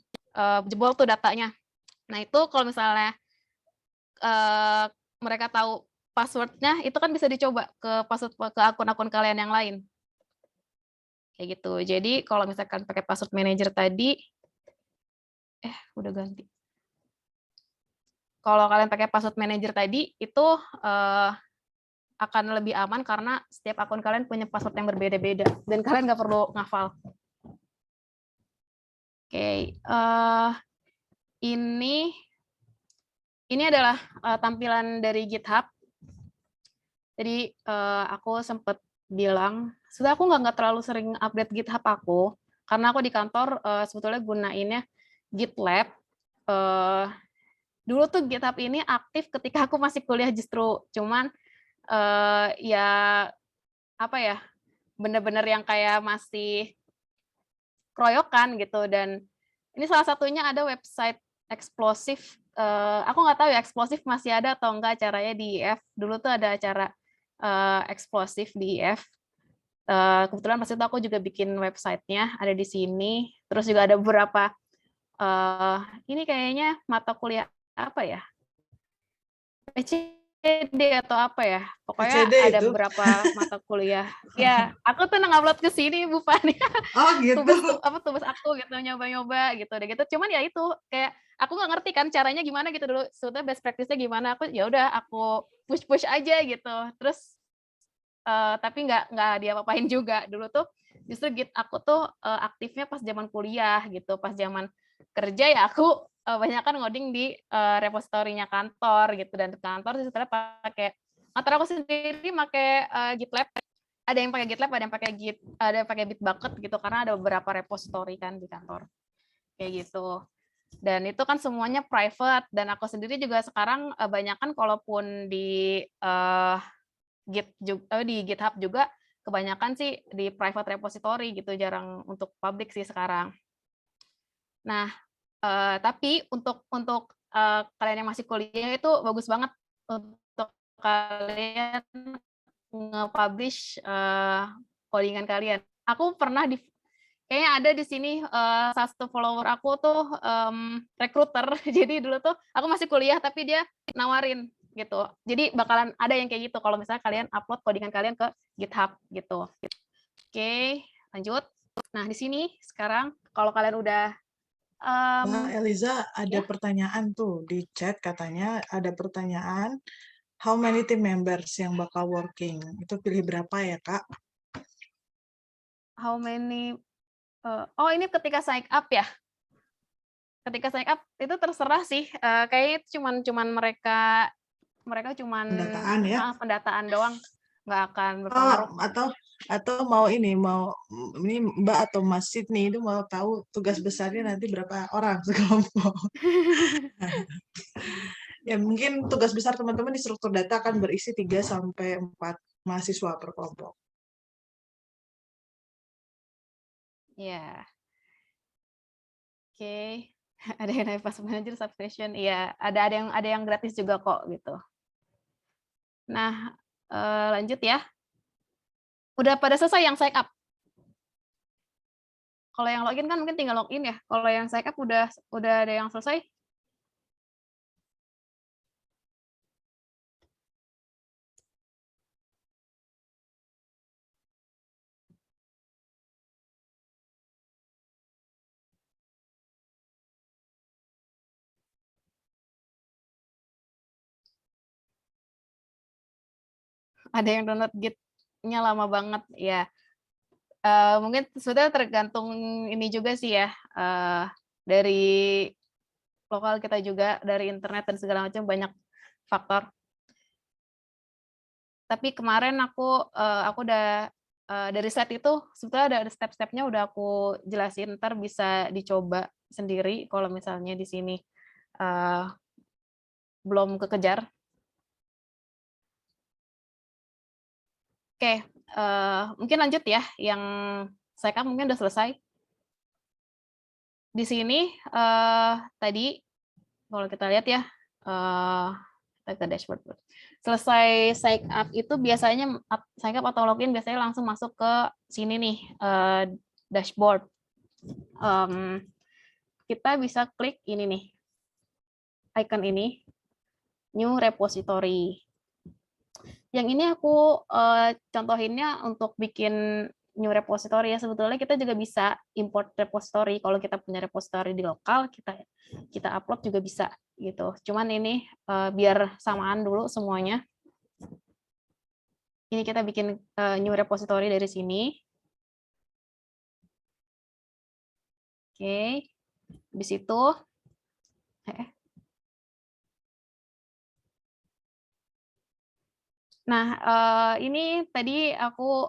jebol tuh datanya. Nah itu kalau misalnya mereka tahu passwordnya, itu kan bisa dicoba ke password ke akun-akun kalian yang lain. Kayak gitu. Jadi kalau misalkan pakai password manager tadi, udah ganti. Kalau kalian pakai password manager tadi, itu akan lebih aman karena setiap akun kalian punya password yang berbeda-beda dan kalian nggak perlu ngafal. Oke, Ini adalah tampilan dari GitHub. Jadi aku sempat bilang, sudah aku nggak terlalu sering update GitHub aku, karena aku di kantor sebetulnya gunainnya GitLab. Dulu tuh GitHub ini aktif ketika aku masih kuliah justru, cuman ya apa ya, bener-bener yang kayak masih keroyokan gitu. Dan ini salah satunya ada website eksplosif. Aku nggak tahu ya eksplosif masih ada atau enggak acaranya di IF. Dulu tuh ada acara eksplosif di IF. Kebetulan pas itu aku juga bikin websitenya, ada di sini. Terus juga ada beberapa, ini kayaknya mata kuliah apa ya? PCD atau apa ya? Pokoknya PCD ada itu. beberapa mata kuliah. Ya, aku tuh nge-upload ke sini Bu Fani. Oh gitu. Tugas aku gitu, nyoba-nyoba gitu deh gitu. Cuman ya itu kayak aku nggak ngerti kan caranya gimana gitu dulu. Sebetulnya best practice-nya gimana? Aku ya udah aku push aja gitu. Terus tapi nggak diapa-apain juga. Dulu tuh justru Git aku tuh aktifnya pas zaman kuliah gitu. Pas zaman kerja ya aku banyak kan ngoding di repositorinya kantor gitu, dan kantor sih sebenarnya pakai, kantor aku sendiri pakai GitLab. Ada yang pakai GitLab, ada yang pakai ada yang pakai Bitbucket gitu, karena ada beberapa repositori kan di kantor kayak gitu. Dan itu kan semuanya private, dan aku sendiri juga sekarang banyak kan kalaupun di di GitHub juga kebanyakan sih di private repository gitu, jarang untuk public sih sekarang. Nah, tapi untuk kalian yang masih kuliah itu bagus banget untuk kalian nge-publish codingan kalian. Aku pernah kayaknya ada di sini salah satu follower aku tuh recruiter. Jadi dulu tuh aku masih kuliah tapi dia nawarin gitu. Jadi bakalan ada yang kayak gitu kalau misalnya kalian upload codingan kalian ke GitHub gitu. Oke, lanjut. Nah, di sini sekarang kalau kalian udah Mbak Eliza, ada ya. pertanyaan tuh di chat, katanya ada pertanyaan, how many team members yang bakal working? Itu pilih berapa ya, Kak? How many oh ini ketika sign up ya? Ketika sign up itu terserah sih. Kayaknya itu cuman mereka cuman Pendataan ya? pendataan doang, nggak akan Oh, berpengaruh. atau mau ini Mbak atau Mas Sidney itu mau tahu tugas besarnya nanti berapa orang sekelompok. Ya mungkin tugas besar teman-teman di struktur data akan berisi 3 sampai 4 mahasiswa per kelompok. Ya. Oke. Ada yang naik pas manager substation. Iya, ada yang gratis juga kok gitu. Nah, lanjut ya. Udah pada selesai yang sign up? Kalau yang login kan mungkin tinggal login ya. Kalau yang sign up udah ada yang selesai? Ada yang download Git-nya lama banget ya. Mungkin sudah tergantung ini juga sih ya, dari lokal kita juga, dari internet dan segala macam, banyak faktor. Tapi kemarin aku udah dari slide itu sebetulnya ada step-stepnya udah aku jelasin, ntar bisa dicoba sendiri kalau misalnya di sini belum kekejar. Oke, mungkin lanjut ya, yang saya mungkin udah selesai. Di sini tadi kalau kita lihat ya, kita ke dashboard. Selesai sign up itu biasanya sign up atau login biasanya langsung masuk ke sini nih, dashboard. Kita bisa klik ini nih, icon ini, new repository. Yang ini aku contohinnya untuk bikin new repository ya. Sebetulnya kita juga bisa import repository. Kalau kita punya repository di lokal, kita upload juga bisa gitu. Cuman ini biar samaan dulu semuanya. Ini kita bikin new repository dari sini. Oke. Habis itu Nah, ini tadi aku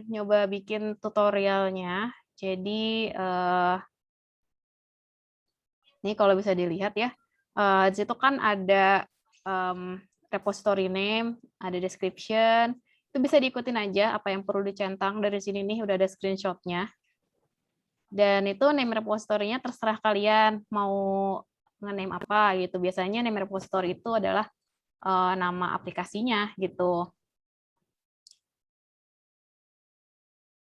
nyoba bikin tutorialnya. Jadi, ini kalau bisa dilihat ya, di situ kan ada repository name, ada description, itu bisa diikutin aja apa yang perlu dicentang dari sini nih, udah ada screenshot-nya. Dan itu name repository-nya terserah kalian mau nge-name apa gitu. Biasanya name repository itu adalah nama aplikasinya gitu.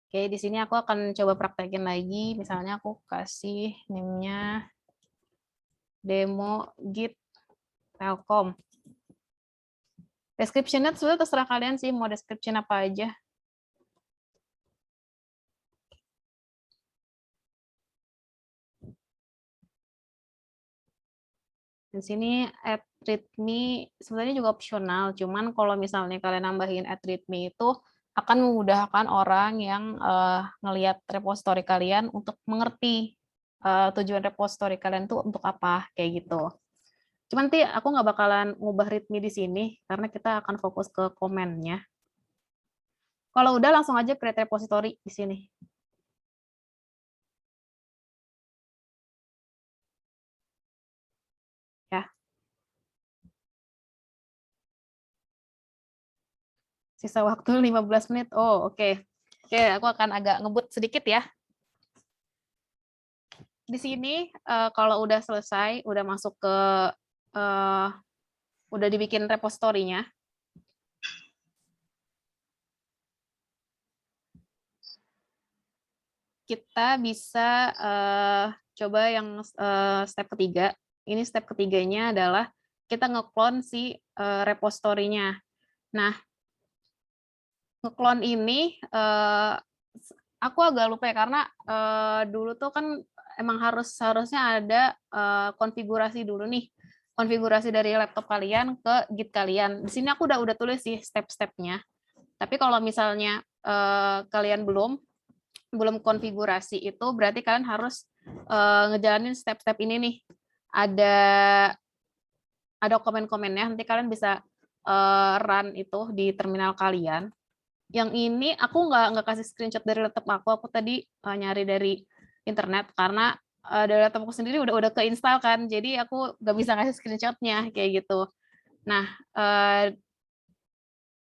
Oke, di sini aku akan coba praktekin lagi. Misalnya aku kasih name-nya demo git Telkom. Description-nya sebenarnya terserah kalian sih, mau description apa aja. Di sini add readme sebenarnya juga opsional, cuman kalau misalnya kalian nambahin add readme itu akan memudahkan orang yang ngelihat repository kalian untuk mengerti tujuan repository kalian tuh untuk apa, kayak gitu. Cuman nanti aku nggak bakalan ngubah readme di sini, karena kita akan fokus ke komennya. Kalau udah langsung aja create repository di sini. Ya. Sisa waktu 15 menit. Oh, oke. Oke, aku akan agak ngebut sedikit ya. Di sini kalau udah selesai, udah masuk ke udah dibikin repositorinya. Kita bisa coba yang step ketiga. Ini step ketiganya adalah kita ngeklon si repositorinya. Nah, ngeklon ini aku agak lupa ya, karena dulu tuh kan emang harusnya ada konfigurasi dulu nih, konfigurasi dari laptop kalian ke Git kalian. Di sini aku udah tulis sih step-stepnya. Tapi kalau misalnya kalian belum konfigurasi itu, berarti kalian harus ngejalanin step-step ini nih. Ada komen-komennya, nanti kalian bisa run itu di terminal kalian. Yang ini aku nggak kasih screenshot dari laptop aku tadi nyari dari internet, karena dari laptopku sendiri udah keinstall kan, jadi aku nggak bisa ngasih screenshotnya kayak gitu. Nah,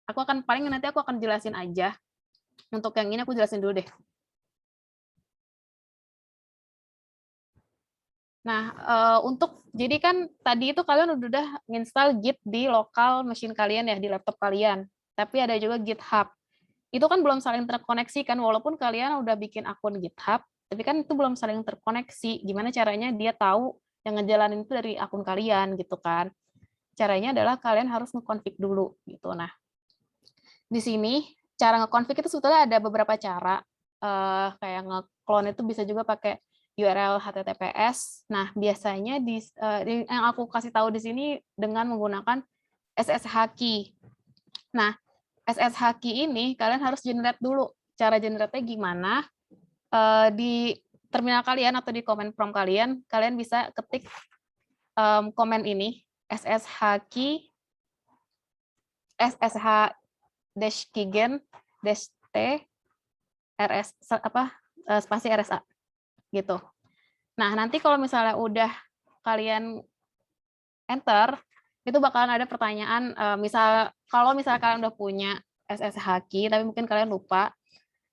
nanti aku akan jelasin aja. Untuk yang ini aku jelasin dulu deh. Nah, jadi kan tadi itu kalian udah nginstal Git di lokal machine kalian ya, di laptop kalian. Tapi ada juga GitHub. Itu kan belum saling terkoneksi kan, walaupun kalian udah bikin akun GitHub, tapi kan itu belum saling terkoneksi. Gimana caranya dia tahu yang ngejalanin itu dari akun kalian gitu kan. Caranya adalah kalian harus nge-config dulu gitu. Nah, di sini cara nge-config itu sebetulnya ada beberapa cara. Kayak nge-clone itu bisa juga pakai URL HTTPS. Nah, biasanya yang aku kasih tahu di sini dengan menggunakan SSH key. Nah, SSH key ini kalian harus generate dulu. Cara generate-nya gimana? Di terminal kalian atau di command prompt kalian bisa ketik komen ini, SSH key, SSH -keygen -t rs spasi RSA gitu. Nah, nanti kalau misalnya udah kalian enter, itu bakalan ada pertanyaan, kalau misalnya kalian udah punya SSH key, tapi mungkin kalian lupa,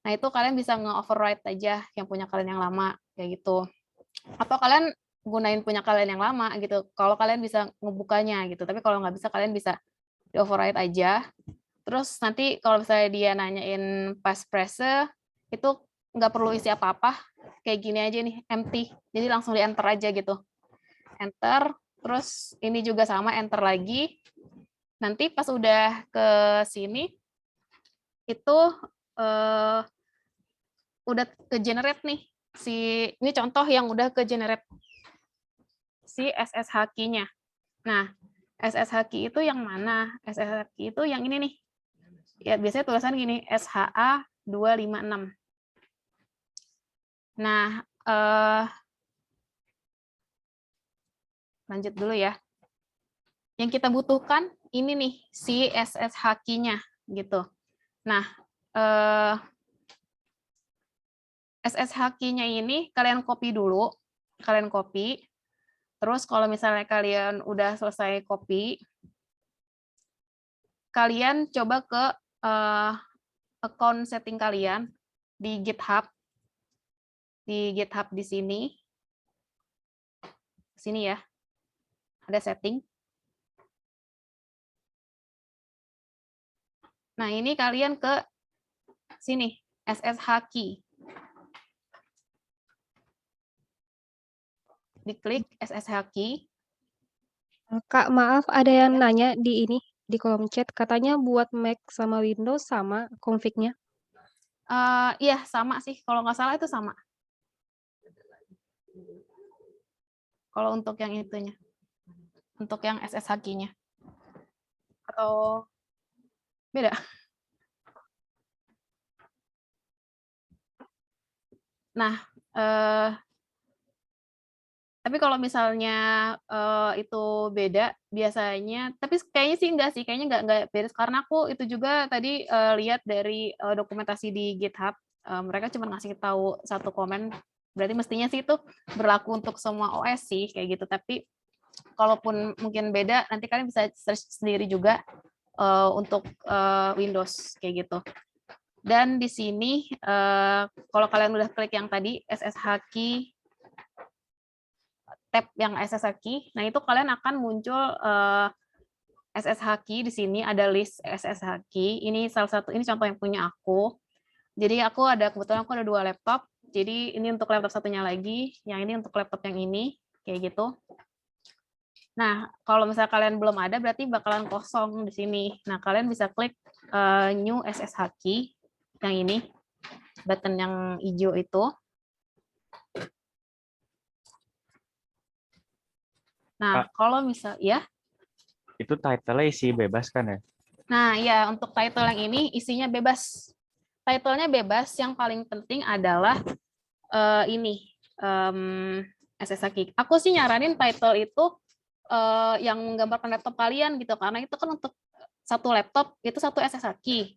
nah itu kalian bisa nge-override aja yang punya kalian yang lama, kayak gitu. Atau kalian gunain punya kalian yang lama, gitu, kalau kalian bisa ngebukanya, gitu. Tapi kalau nggak bisa, kalian bisa di-override aja. Terus nanti kalau misalnya dia nanyain passphrase, itu nggak perlu isi apa-apa, kayak gini aja nih, empty. Jadi langsung di-enter aja gitu. Enter, terus ini juga sama, enter lagi. Nanti pas udah ke sini, itu udah ke-generate nih. Ini contoh yang udah ke-generate si SSH key-nya. Nah, SSH key itu yang mana? SSH key itu yang ini nih. Ya, biasanya tulisan gini, SHA 256. Nah, lanjut dulu ya. Yang kita butuhkan ini nih, si SSH key-nya gitu. Nah, SSH key-nya ini kalian copy dulu, kalian copy. Terus kalau misalnya kalian udah selesai copy, kalian coba ke account setting kalian di GitHub. Di GitHub di sini. Sini ya. Ada setting. Nah, ini kalian ke sini, SSH key. Diklik SSH key. Kak, maaf ada yang nanya di ini, di kolom chat, katanya buat Mac sama Windows sama config-nya? Iya, sama sih. Kalau nggak salah itu sama. Kalau untuk yang itunya. Untuk yang SSH key-nya. Atau beda? Nah, tapi kalau misalnya itu beda, biasanya, tapi kayaknya sih enggak sih, kayaknya enggak beres, karena aku itu juga tadi lihat dari dokumentasi di GitHub, mereka cuma ngasih tahu satu komen, berarti mestinya sih itu berlaku untuk semua OS sih, kayak gitu. Tapi kalaupun mungkin beda, nanti kalian bisa search sendiri juga untuk Windows, kayak gitu. Dan di sini, kalau kalian udah klik yang tadi, SSH key, tab yang SSH key, nah itu kalian akan muncul SSH key di sini, ada list SSH key. Ini salah satu, ini contoh yang punya aku. Jadi kebetulan aku ada 2 laptop, jadi ini untuk laptop satunya lagi, yang ini untuk laptop yang ini, kayak gitu. Nah, kalau misalnya kalian belum ada, berarti bakalan kosong di sini. Nah, kalian bisa klik new SSH key, yang ini, button yang hijau itu. Nah, kalau misal, ya. Itu title-nya isi bebas kan ya? Nah, ya, untuk title yang ini isinya bebas. Title-nya bebas, yang paling penting adalah ini, SSH key. Aku sih nyaranin title itu yang menggambarkan laptop kalian gitu, karena itu kan untuk satu laptop, itu satu SSH key.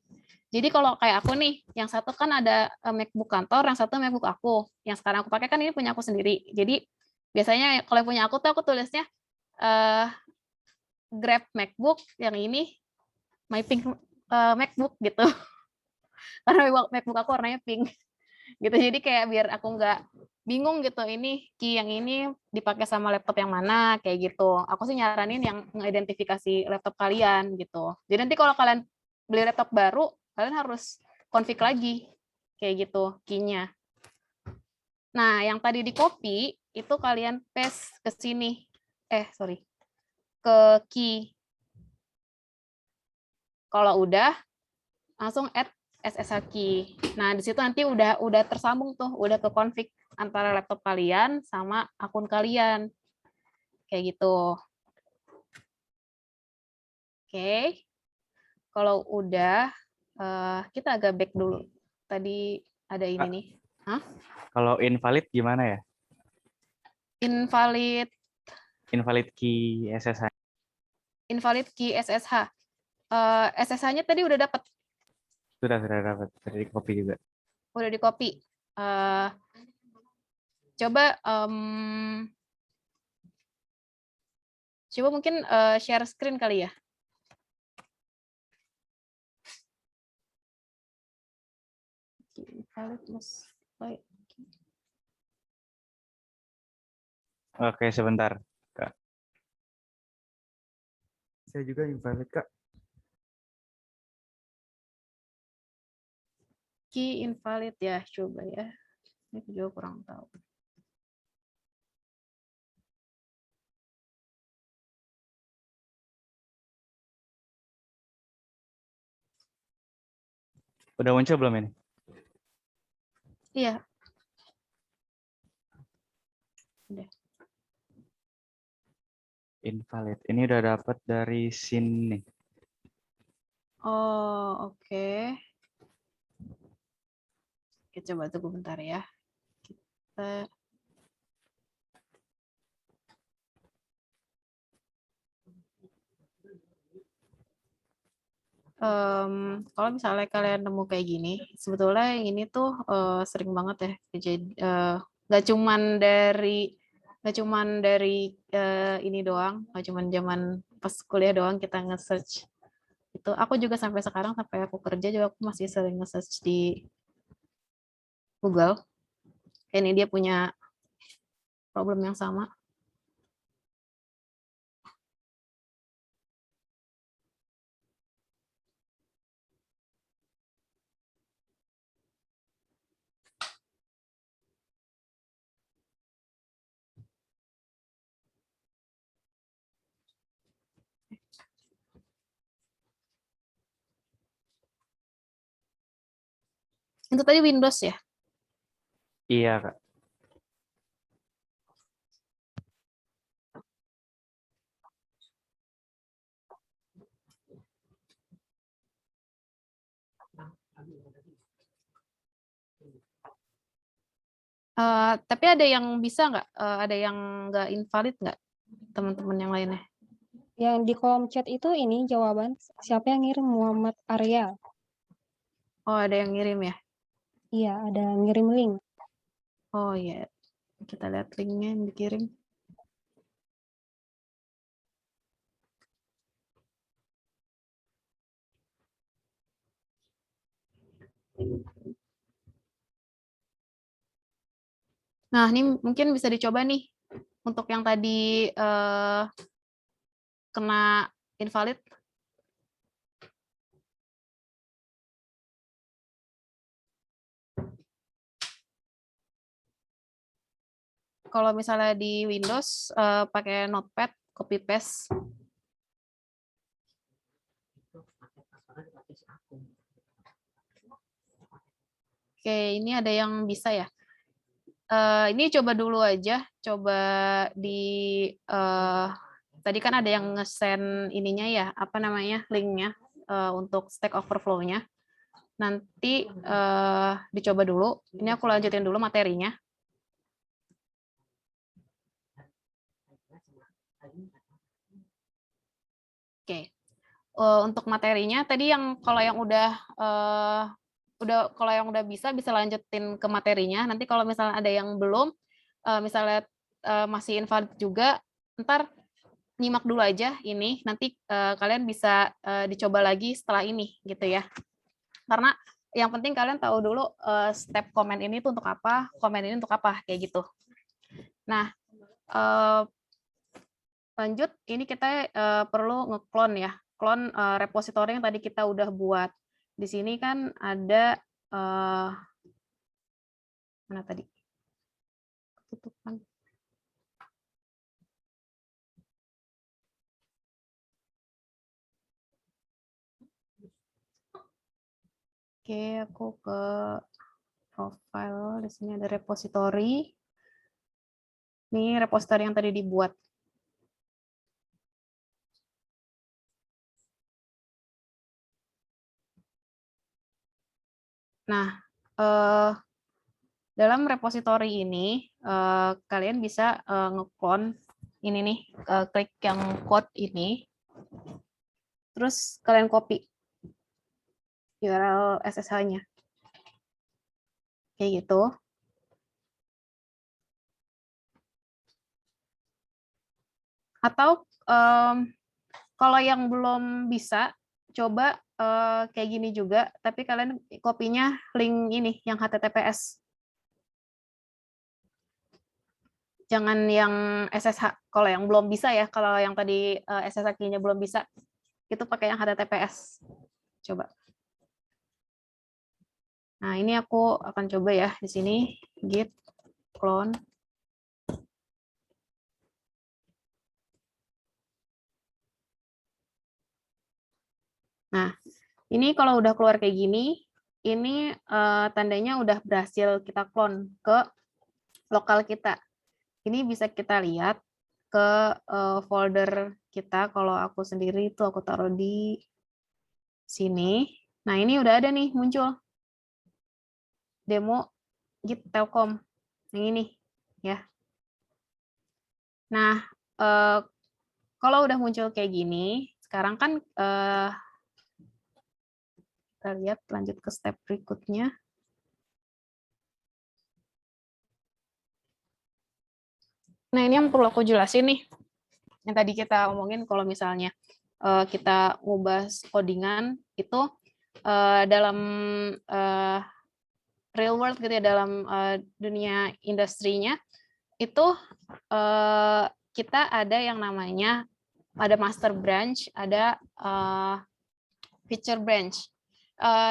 Jadi kalau kayak aku nih, yang satu kan ada MacBook kantor, yang satu MacBook aku. Yang sekarang aku pakai kan ini punya aku sendiri. Jadi biasanya kalau punya aku tuh aku tulisnya Grab MacBook, yang ini My Pink MacBook gitu. Karena MacBook aku warnanya pink. Gitu. Jadi kayak biar aku nggak bingung gitu, ini key yang ini dipakai sama laptop yang mana, kayak gitu. Aku sih nyaranin yang mengidentifikasi laptop kalian gitu. Jadi nanti kalau kalian beli laptop baru, kalian harus config lagi, kayak gitu key-nya. Nah, yang tadi di copy itu kalian paste ke sini. Ke key. Kalau udah, langsung add SSH key. Nah, di situ nanti udah tersambung tuh, udah ke config antara laptop kalian sama akun kalian. Kayak gitu. Oke. Kalau udah, kita agak back dulu. Tadi ada ini nih. Hah? Kalau invalid gimana ya? Invalid Key SSH. Invalid key SSH. SSH-nya tadi udah dapat. Sudah dapat. Dari copy juga. Udah di copy. Coba mungkin share screen kali ya. Oke, sebentar, Kak. Saya juga invalid, Kak. Key invalid ya, coba ya. Ini juga kurang tahu. Udah muncul belum ini? Iya. Udah. Invalid. Ini udah dapat dari sini. Oh, oke. Kita coba tunggu bentar ya. Kita Kalau misalnya kalian nemu kayak gini, sebetulnya yang ini tuh sering banget ya kejadian. Nggak cuman dari ini doang, nggak cuman zaman pas kuliah doang kita nge-search. Itu aku juga sampai sekarang, sampai aku kerja juga aku masih sering nge-search di Google. Ini dia punya problem yang sama. Itu tadi Windows ya? Iya, Kak. Tapi ada yang bisa nggak? Ada yang nggak invalid nggak? Teman-teman yang lainnya? Yang di kolom chat itu ini jawaban siapa yang ngirim, Muhammad Arya. Oh, ada yang ngirim ya? Iya, ada ngirim link. Oh iya, kita lihat linknya yang dikirim. Nah, ini mungkin bisa dicoba nih untuk yang tadi kena invalid. Kalau misalnya di Windows pakai Notepad, copy paste. Oke, ini ada yang bisa ya. Ini coba dulu aja, coba di tadi kan ada yang nge-send ininya ya, apa namanya, linknya untuk Stack Overflow-nya. Nanti dicoba dulu. Ini aku lanjutin dulu materinya. Oke, untuk materinya tadi yang kalau yang udah kalau yang udah bisa lanjutin ke materinya. Nanti kalau misalnya ada yang belum, misalnya masih invalid juga, ntar nyimak dulu aja ini. Nanti kalian bisa dicoba lagi setelah ini gitu ya. Karena yang penting kalian tahu dulu step komen ini tuh untuk apa, komen ini untuk apa, kayak gitu. Nah, lanjut, ini kita perlu ngeklon ya. Klon repositori yang tadi kita udah buat. Di sini kan ada mana tadi? Ketutupan. Oke, aku ke profile. Di sini ada repositori. Ini repositori yang tadi dibuat. Nah, dalam repositori ini kalian bisa ngeklon ini nih, klik yang code ini, terus kalian copy URL SSH-nya, kayak gitu. Atau kalau yang belum bisa, coba kayak gini juga, tapi kalian kopinya link ini yang HTTPS. Jangan yang SSH. Kalau yang belum bisa ya, kalau yang tadi SSH key-nya belum bisa, itu pakai yang HTTPS. Coba. Nah, ini aku akan coba ya di sini git clone. Nah, ini kalau udah keluar kayak gini, ini tandanya udah berhasil kita clone ke lokal kita. Ini bisa kita lihat ke folder kita. Kalau aku sendiri itu aku taruh di sini. Nah, ini udah ada nih muncul demo Git Telkom yang ini ya. Nah, kalau udah muncul kayak gini, sekarang kan kita lihat lanjut ke step berikutnya. Nah, ini yang perlu aku jelasin nih. Yang tadi kita omongin kalau misalnya kita ngubah codingan itu dalam real world gitu ya, dalam dunia industrinya itu kita ada yang namanya ada master branch, ada feature branch.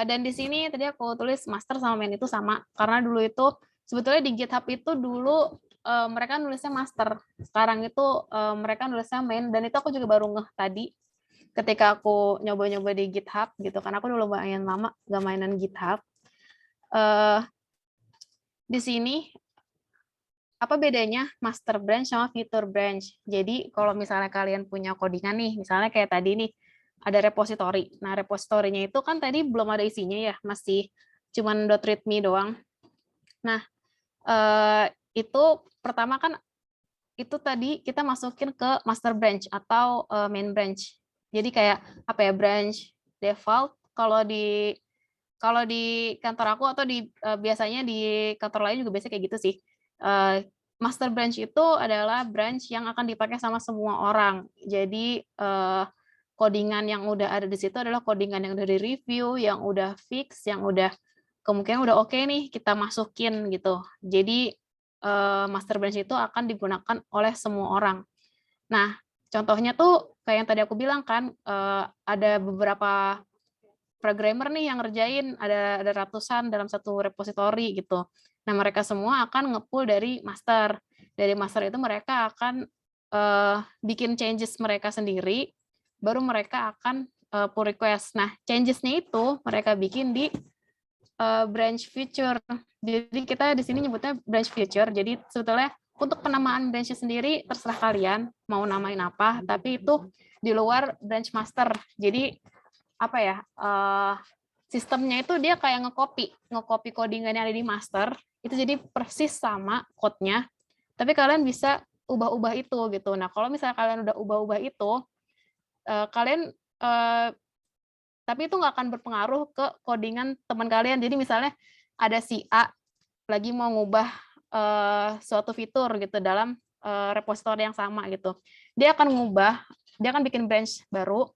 Dan di sini tadi aku tulis master sama main itu sama, karena dulu itu sebetulnya di GitHub itu dulu mereka nulisnya master, sekarang itu mereka nulisnya main, dan itu aku juga baru ngeh tadi ketika aku nyoba-nyoba di GitHub gitu, karena aku dulu lumayan lama gak mainan GitHub. Di sini apa bedanya master branch sama feature branch? Jadi kalau misalnya kalian punya codingan nih, misalnya kayak tadi nih, ada repository. Nah, repositorinya itu kan tadi belum ada isinya ya, masih cuman .readme doang. Nah, itu pertama kan itu tadi kita masukin ke master branch atau main branch. Jadi kayak apa ya, branch default kalau di kantor aku atau di biasanya di kantor lain juga biasanya kayak gitu sih. Master branch itu adalah branch yang akan dipakai sama semua orang. Jadi codingan yang udah ada di situ adalah codingan yang udah di-review, yang udah fix, yang udah kemungkinan udah oke nih kita masukin gitu. Jadi master branch itu akan digunakan oleh semua orang. Nah, contohnya tuh kayak yang tadi aku bilang kan, ada beberapa programmer nih yang ngerjain, ada ratusan dalam satu repository gitu. Nah, mereka semua akan nge-pull dari master. Dari master itu mereka akan bikin changes mereka sendiri, baru mereka akan pull request. Nah, changes-nya itu mereka bikin di branch feature. Jadi kita di sini nyebutnya branch feature. Jadi sebetulnya untuk penamaan branch sendiri terserah kalian mau namain apa, tapi itu di luar branch master. Jadi apa ya, sistemnya itu dia kayak nge-copy codingan yang ada di master, itu jadi persis sama code-nya, tapi kalian bisa ubah-ubah itu gitu. Nah, kalau misalnya kalian udah ubah-ubah itu, kalian tapi itu nggak akan berpengaruh ke codingan teman kalian. Jadi misalnya ada si A lagi mau ngubah suatu fitur gitu dalam repository yang sama gitu. Dia akan bikin branch baru,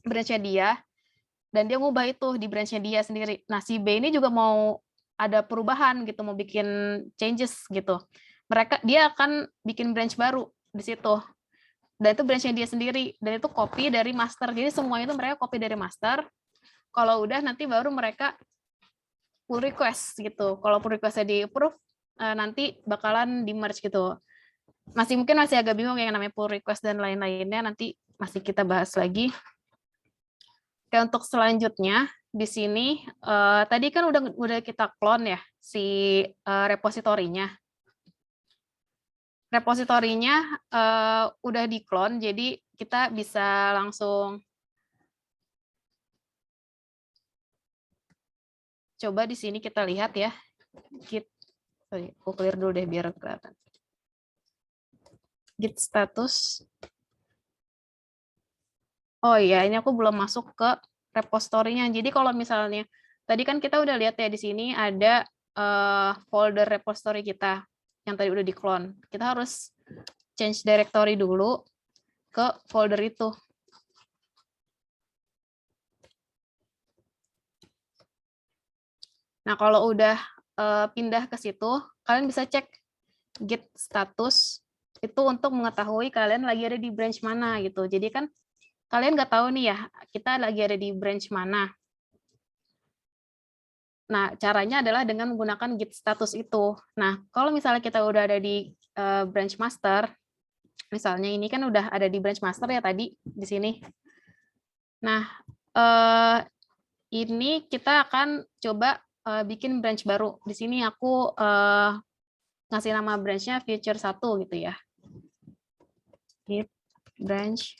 branch-nya dia, dan dia ngubah itu di branch-nya dia sendiri. Nah, si B ini juga mau ada perubahan gitu, mau bikin changes gitu. Dia akan bikin branch baru di situ. Dan itu branch-nya dia sendiri, dan itu copy dari master. Jadi semua itu mereka copy dari master. Kalau udah nanti baru mereka pull request gitu. Kalau pull request-nya di-approve, nanti bakalan di-merge gitu. Mungkin masih agak bingung yang namanya pull request dan lain-lainnya, nanti masih kita bahas lagi. Oke, untuk selanjutnya di sini tadi kan udah kita clone ya si repositorinya. Repositorinya udah di clone, jadi kita bisa langsung coba di sini kita lihat ya. Aku clear dulu deh biar kelihatan. Git status. Oh iya, ini aku belum masuk ke repositorinya. Jadi kalau misalnya tadi kan kita udah lihat ya di sini ada folder repository kita yang tadi udah di-clone. Kita harus change directory dulu ke folder itu. Nah, kalau udah pindah ke situ, kalian bisa cek git status itu untuk mengetahui kalian lagi ada di branch mana gitu. Jadi kan kalian nggak tahu nih ya, kita lagi ada di branch mana. Nah, caranya adalah dengan menggunakan git status itu. Nah, kalau misalnya kita udah ada di branch master, misalnya ini kan udah ada di branch master ya tadi di sini. Nah, ini kita akan coba bikin branch baru. Di sini aku ngasih nama branch-nya feature 1 gitu ya. Git branch.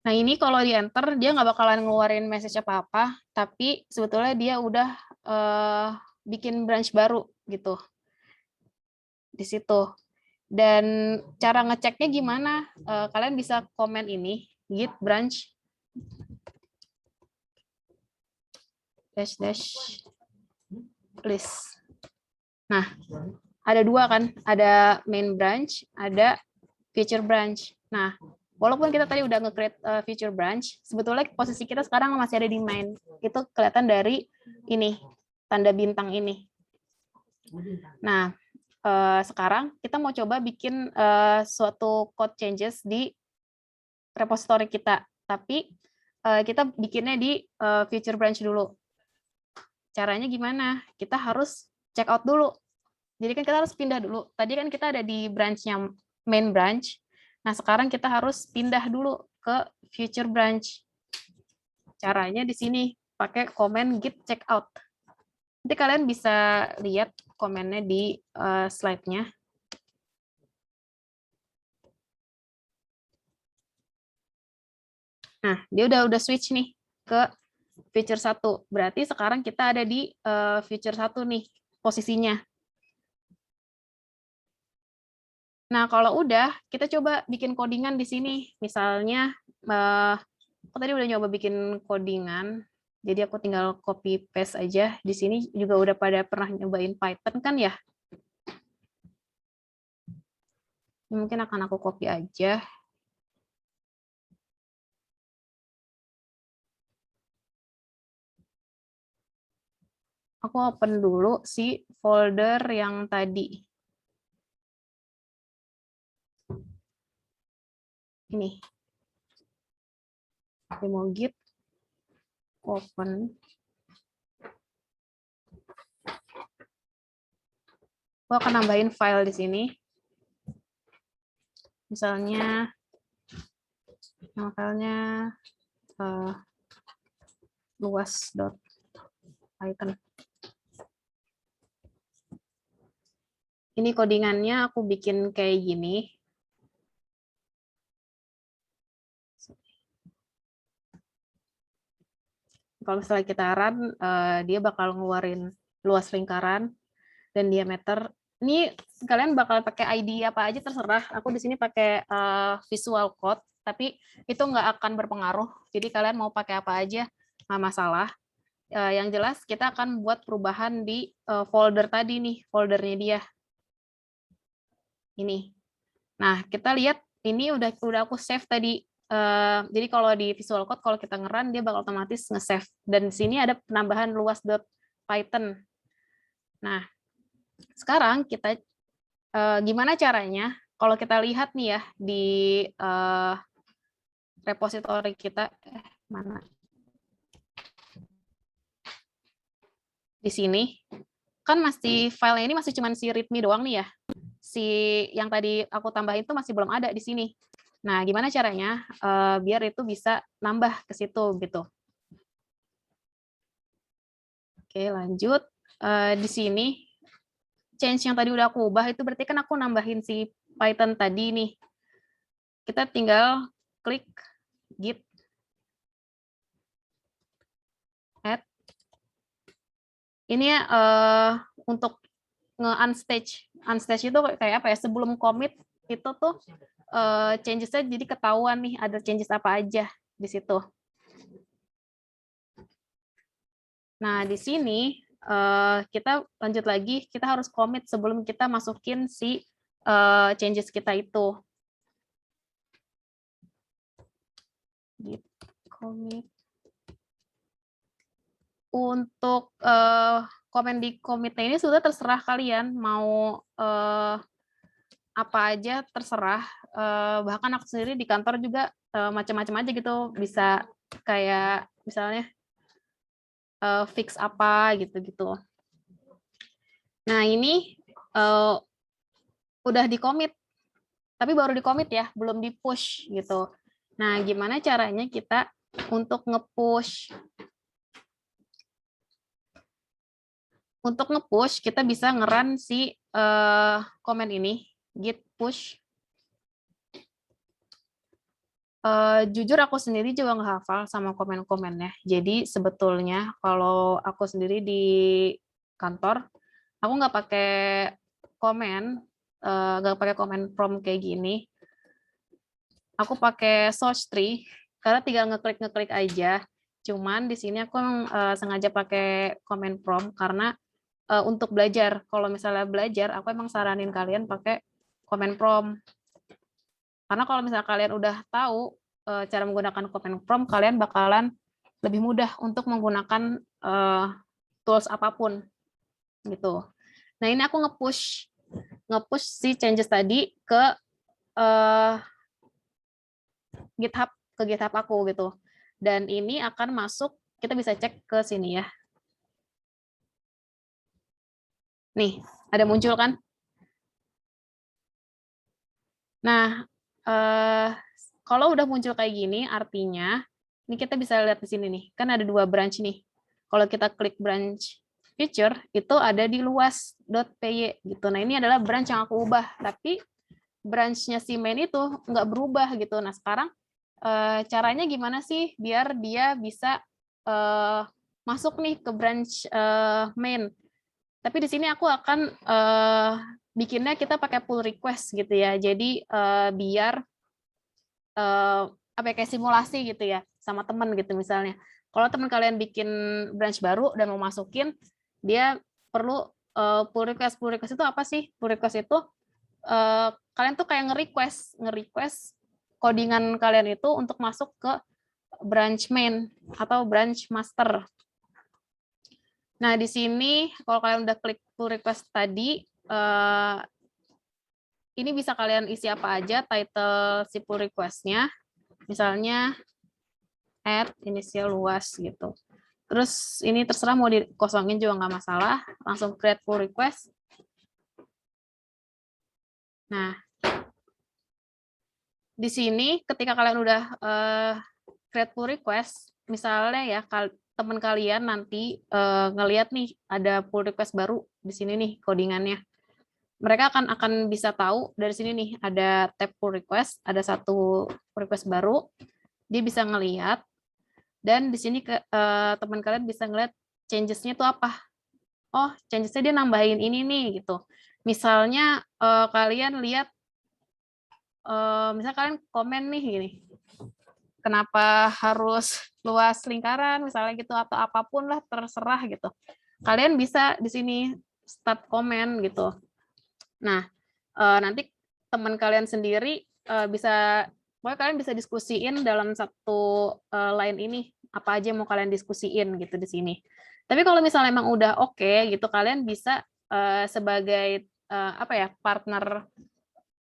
Nah, ini kalau di enter, dia nggak bakalan ngeluarin message apa-apa, tapi sebetulnya dia udah bikin branch baru gitu. Di situ. Dan cara ngeceknya gimana? Kalian bisa komen ini, git branch list. Nah, ada dua kan, ada main branch, ada feature branch. Nah, walaupun kita tadi udah nge-create feature branch, sebetulnya posisi kita sekarang masih ada di main. Itu kelihatan dari ini, tanda bintang ini. Nah, sekarang kita mau coba bikin suatu code changes di repository kita, tapi kita bikinnya di feature branch dulu. Caranya gimana? Kita harus check out dulu. Jadi kan kita harus pindah dulu. Tadi kan kita ada di branch-nya main branch. Nah, sekarang kita harus pindah dulu ke feature branch. Caranya di sini pakai komen git checkout. Nanti kalian bisa lihat komennya di slide-nya. Nah, dia udah switch nih ke feature 1. Berarti sekarang kita ada di feature 1 nih posisinya. Nah, kalau udah, kita coba bikin codingan di sini. Misalnya, aku tadi udah nyoba bikin codingan, jadi aku tinggal copy paste aja. Di sini juga udah pada pernah nyobain Python kan ya? Mungkin akan aku copy aja. Aku open dulu si folder yang tadi. Ini. Demo git open. Aku akan nambahin file di sini. Misalnya nama filenya luas.python. Ini codingannya aku bikin kayak gini. Kalau misalnya kita run, dia bakal ngeluarin luas lingkaran dan diameter. Ini kalian bakal pakai ID apa aja terserah. Aku di sini pakai visual code, tapi itu nggak akan berpengaruh. Jadi kalian mau pakai apa aja nggak masalah. Yang jelas kita akan buat perubahan di folder tadi nih, foldernya dia. Ini. Nah, kita lihat ini udah aku save tadi. Jadi kalau di Visual Code, kalau kita nge-run, dia bakal otomatis nge-save. Dan di sini ada penambahan luas.python. Nah, sekarang kita gimana caranya? Kalau kita lihat nih ya di repository kita, mana? Di sini kan masih filenya ini masih cuma si readme doang nih ya. Si yang tadi aku tambahin itu masih belum ada di sini. Nah, gimana caranya biar itu bisa nambah ke situ gitu. Oke, lanjut. Di sini change yang tadi udah aku ubah itu berarti kan aku nambahin si Python tadi nih. Kita tinggal klik git add. Ini untuk nge-unstage. Unstage itu kayak apa ya? Sebelum commit itu tuh changes-nya jadi ketahuan nih ada changes apa aja di situ. Nah, di sini kita lanjut lagi, kita harus commit sebelum kita masukin si changes kita itu. Git commit. Untuk komen di commit-nya ini sudah terserah kalian mau apa aja terserah. Bahkan aku sendiri di kantor juga macam-macam aja gitu, bisa kayak misalnya fix apa gitu-gitu. Nah, ini udah di-commit, tapi baru di-commit ya, belum di-push gitu. Nah, gimana caranya kita untuk nge-push? Untuk nge-push, kita bisa nge-run si komen ini, git push. Jujur aku sendiri juga nggak hafal sama komen-komennya. Jadi sebetulnya kalau aku sendiri di kantor, aku nggak pakai komen, nggak pakai command prompt kayak gini. Aku pakai search tree karena tinggal ngeklik aja. Cuman di sini aku sengaja pakai command prompt karena untuk belajar. Kalau misalnya belajar, aku emang saranin kalian pakai command prompt. Karena kalau misalnya kalian udah tahu cara menggunakan command prompt, kalian bakalan lebih mudah untuk menggunakan tools apapun gitu. Nah, ini aku nge-push si changes tadi ke GitHub aku gitu. Dan ini akan masuk, kita bisa cek ke sini ya. Nih, ada muncul kan? Nah, kalau udah muncul kayak gini, artinya ini kita bisa lihat di sini nih, kan ada 2 branch nih. Kalau kita klik branch feature, itu ada di luas.py gitu. Nah, ini adalah branch yang aku ubah, tapi branch-nya si main itu nggak berubah gitu. Nah, sekarang caranya gimana sih biar dia bisa masuk nih ke branch main. Tapi di sini aku akan bikinnya kita pakai pull request gitu ya. Jadi biar kayak simulasi gitu ya sama teman gitu misalnya. Kalau teman kalian bikin branch baru dan mau masukin, dia perlu pull request. Pull request itu apa sih? Pull request itu kalian tuh kayak nge-request codingan kalian itu untuk masuk ke branch main atau branch master. Nah, di sini kalau kalian udah klik pull request tadi, ini bisa kalian isi apa aja title si pull request-nya. Misalnya add initial luas gitu. Terus ini terserah mau dikosongin juga nggak masalah. Langsung create pull request. Nah, di sini ketika kalian udah create pull request, misalnya ya teman kalian nanti ngelihat nih ada pull request baru di sini nih codingannya. Mereka akan bisa tahu dari sini nih ada tab pull request, ada 1 pull request baru, dia bisa ngelihat dan di sini teman kalian bisa ngelihat changes-nya itu apa. Oh, changes-nya dia nambahin ini nih gitu. Misalnya kalian lihat misalnya kalian komen nih gini. Kenapa harus luas lingkaran misalnya gitu atau apapun lah terserah gitu. Kalian bisa di sini start komen gitu. Nah, nanti teman kalian sendiri bisa pokoknya kalian bisa diskusiin dalam satu line ini apa aja yang mau kalian diskusiin gitu di sini. Tapi kalau misalnya emang udah oke gitu kalian bisa sebagai partner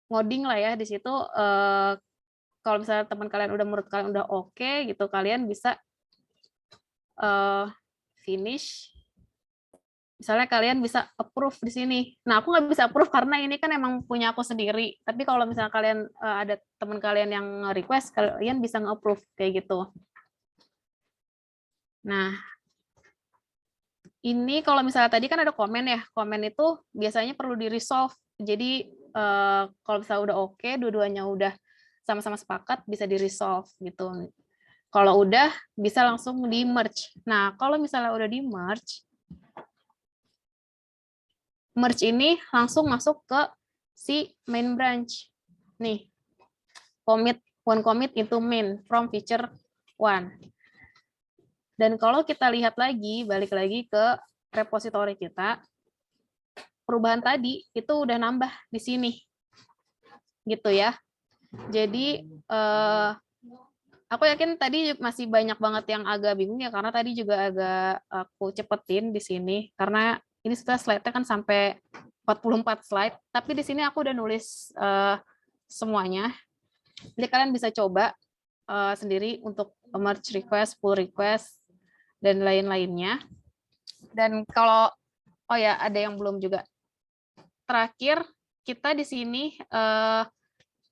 ngoding lah ya di situ kalau misalnya teman kalian udah menurut kalian udah oke gitu kalian bisa finish. Misalnya kalian bisa approve di sini. Nah, aku nggak bisa approve karena ini kan emang punya aku sendiri. Tapi kalau misalnya kalian ada teman kalian yang request, kalian bisa nge-approve kayak gitu. Nah, ini kalau misalnya tadi kan ada komen ya. Komen itu biasanya perlu di-resolve. Jadi kalau misalnya udah oke, dua-duanya udah sama-sama sepakat, bisa di-resolve gitu. Kalau udah, bisa langsung di-merge. Nah, kalau misalnya udah di-merge, merge ini langsung masuk ke si main branch. Nih, one commit into main from feature 1. Dan kalau kita lihat lagi, balik lagi ke repository kita, perubahan tadi itu udah nambah di sini. Gitu ya. Jadi, aku yakin tadi masih banyak banget yang agak bingung ya, karena tadi juga agak aku cepetin di sini, karena ini sudah slide-nya kan sampai 44 slide, tapi di sini aku udah nulis semuanya. Jadi kalian bisa coba sendiri untuk merge request, pull request, dan lain-lainnya. Dan kalau, oh ya ada yang belum juga. Terakhir, kita di sini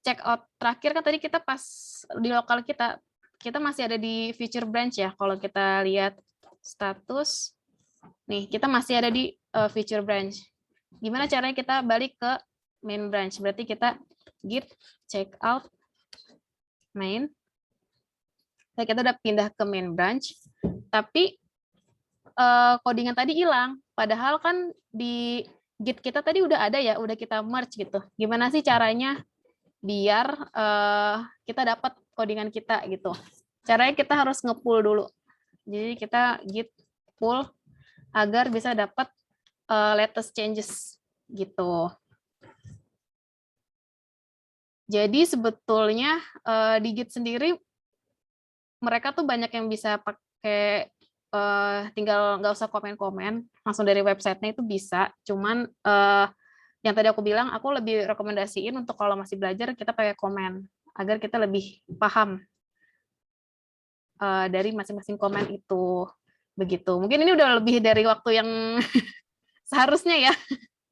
check out terakhir kan tadi kita pas di lokal kita masih ada di feature branch ya. Kalau kita lihat status, nih kita masih ada di feature branch. Gimana caranya kita balik ke main branch? Berarti kita git check out main. Nah, kita udah pindah ke main branch, tapi codingan tadi hilang. Padahal kan di Git kita tadi udah ada ya, udah kita merge gitu. Gimana sih caranya biar kita dapat codingan kita gitu. Caranya kita harus nge-pull dulu. Jadi kita git pull agar bisa dapat latest changes gitu. Jadi sebetulnya di Git sendiri mereka tuh banyak yang bisa pakai tinggal nggak usah komen-komen, langsung dari websitenya itu bisa. Cuman yang tadi aku bilang, aku lebih rekomendasiin untuk kalau masih belajar kita pakai komen agar kita lebih paham dari masing-masing komen itu. Begitu. Mungkin ini udah lebih dari waktu yang seharusnya ya.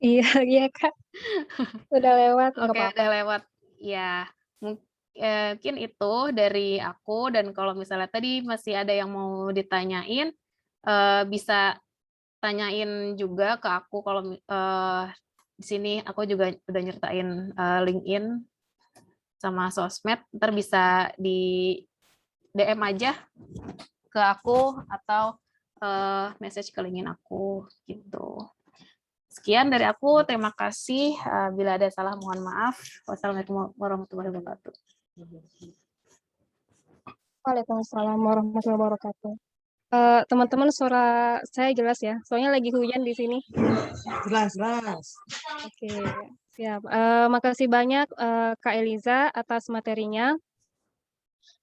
Iya Kak. Udah lewat, nggak Oke, apa-apa. udah lewat. Ya, mungkin itu dari aku, dan kalau misalnya tadi masih ada yang mau ditanyain, bisa tanyain juga ke aku. Kalau di sini aku juga udah nyertain LinkedIn sama sosmed, ntar bisa di DM aja ke aku atau message ke LinkedIn aku gitu. Sekian dari aku, terima kasih. Bila ada salah mohon maaf. Wassalamualaikum warahmatullahi wabarakatuh. Waalaikumsalam warahmatullahi wabarakatuh. Teman-teman, suara saya jelas ya? Soalnya lagi hujan di sini. Jelas. Oke, siap. Makasih banyak Kak Eliza atas materinya.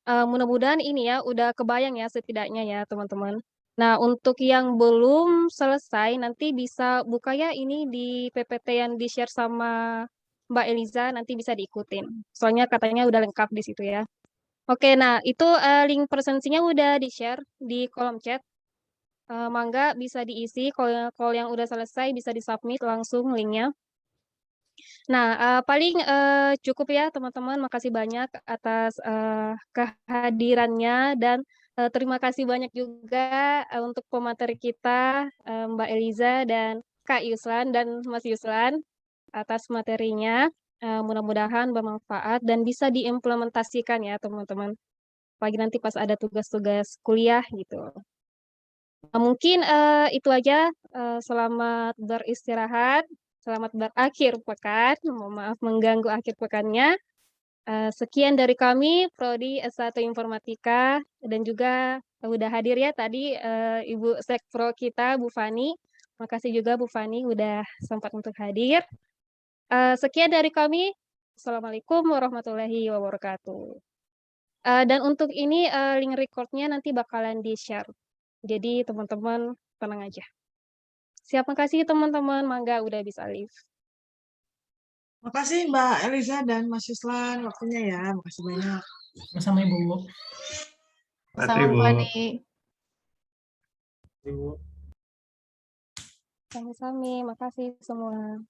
Mudah-mudahan ini ya udah kebayang ya setidaknya ya teman-teman. Nah, untuk yang belum selesai nanti bisa buka ya ini di PPT yang di-share sama Mbak Eliza, nanti bisa diikutin. Soalnya katanya udah lengkap di situ ya. Oke, nah itu link presensinya udah di-share di kolom chat. Mangga bisa diisi, kalau yang udah selesai bisa di-submit langsung linknya. Nah, paling cukup ya teman-teman. Makasih banyak atas kehadirannya, dan terima kasih banyak juga untuk pemateri kita, Mbak Eliza dan Kak Yuslan dan Mas Yuslan atas materinya. Mudah-mudahan bermanfaat dan bisa diimplementasikan ya teman-teman. Apalagi nanti pas ada tugas-tugas kuliah gitu. Mungkin itu aja. Selamat beristirahat. Selamat berakhir pekan. Mohon maaf mengganggu akhir pekannya. Sekian dari kami, Prodi S1 Informatika, dan juga udah hadir ya tadi Ibu Sekpro kita, Bu Fani. Makasih juga Bu Fani udah sempat untuk hadir. Sekian dari kami. Assalamualaikum warahmatullahi wabarakatuh. Dan untuk ini link recordnya nanti bakalan di-share. Jadi teman-teman tenang aja. Siap, makasih teman-teman. Mangga udah bisa live. Makasih Mbak Eliza dan Mas Yuslan waktunya ya. Makasih banyak. Sama Ibu. Sama Bu Fani. Sami-sami, makasih semua.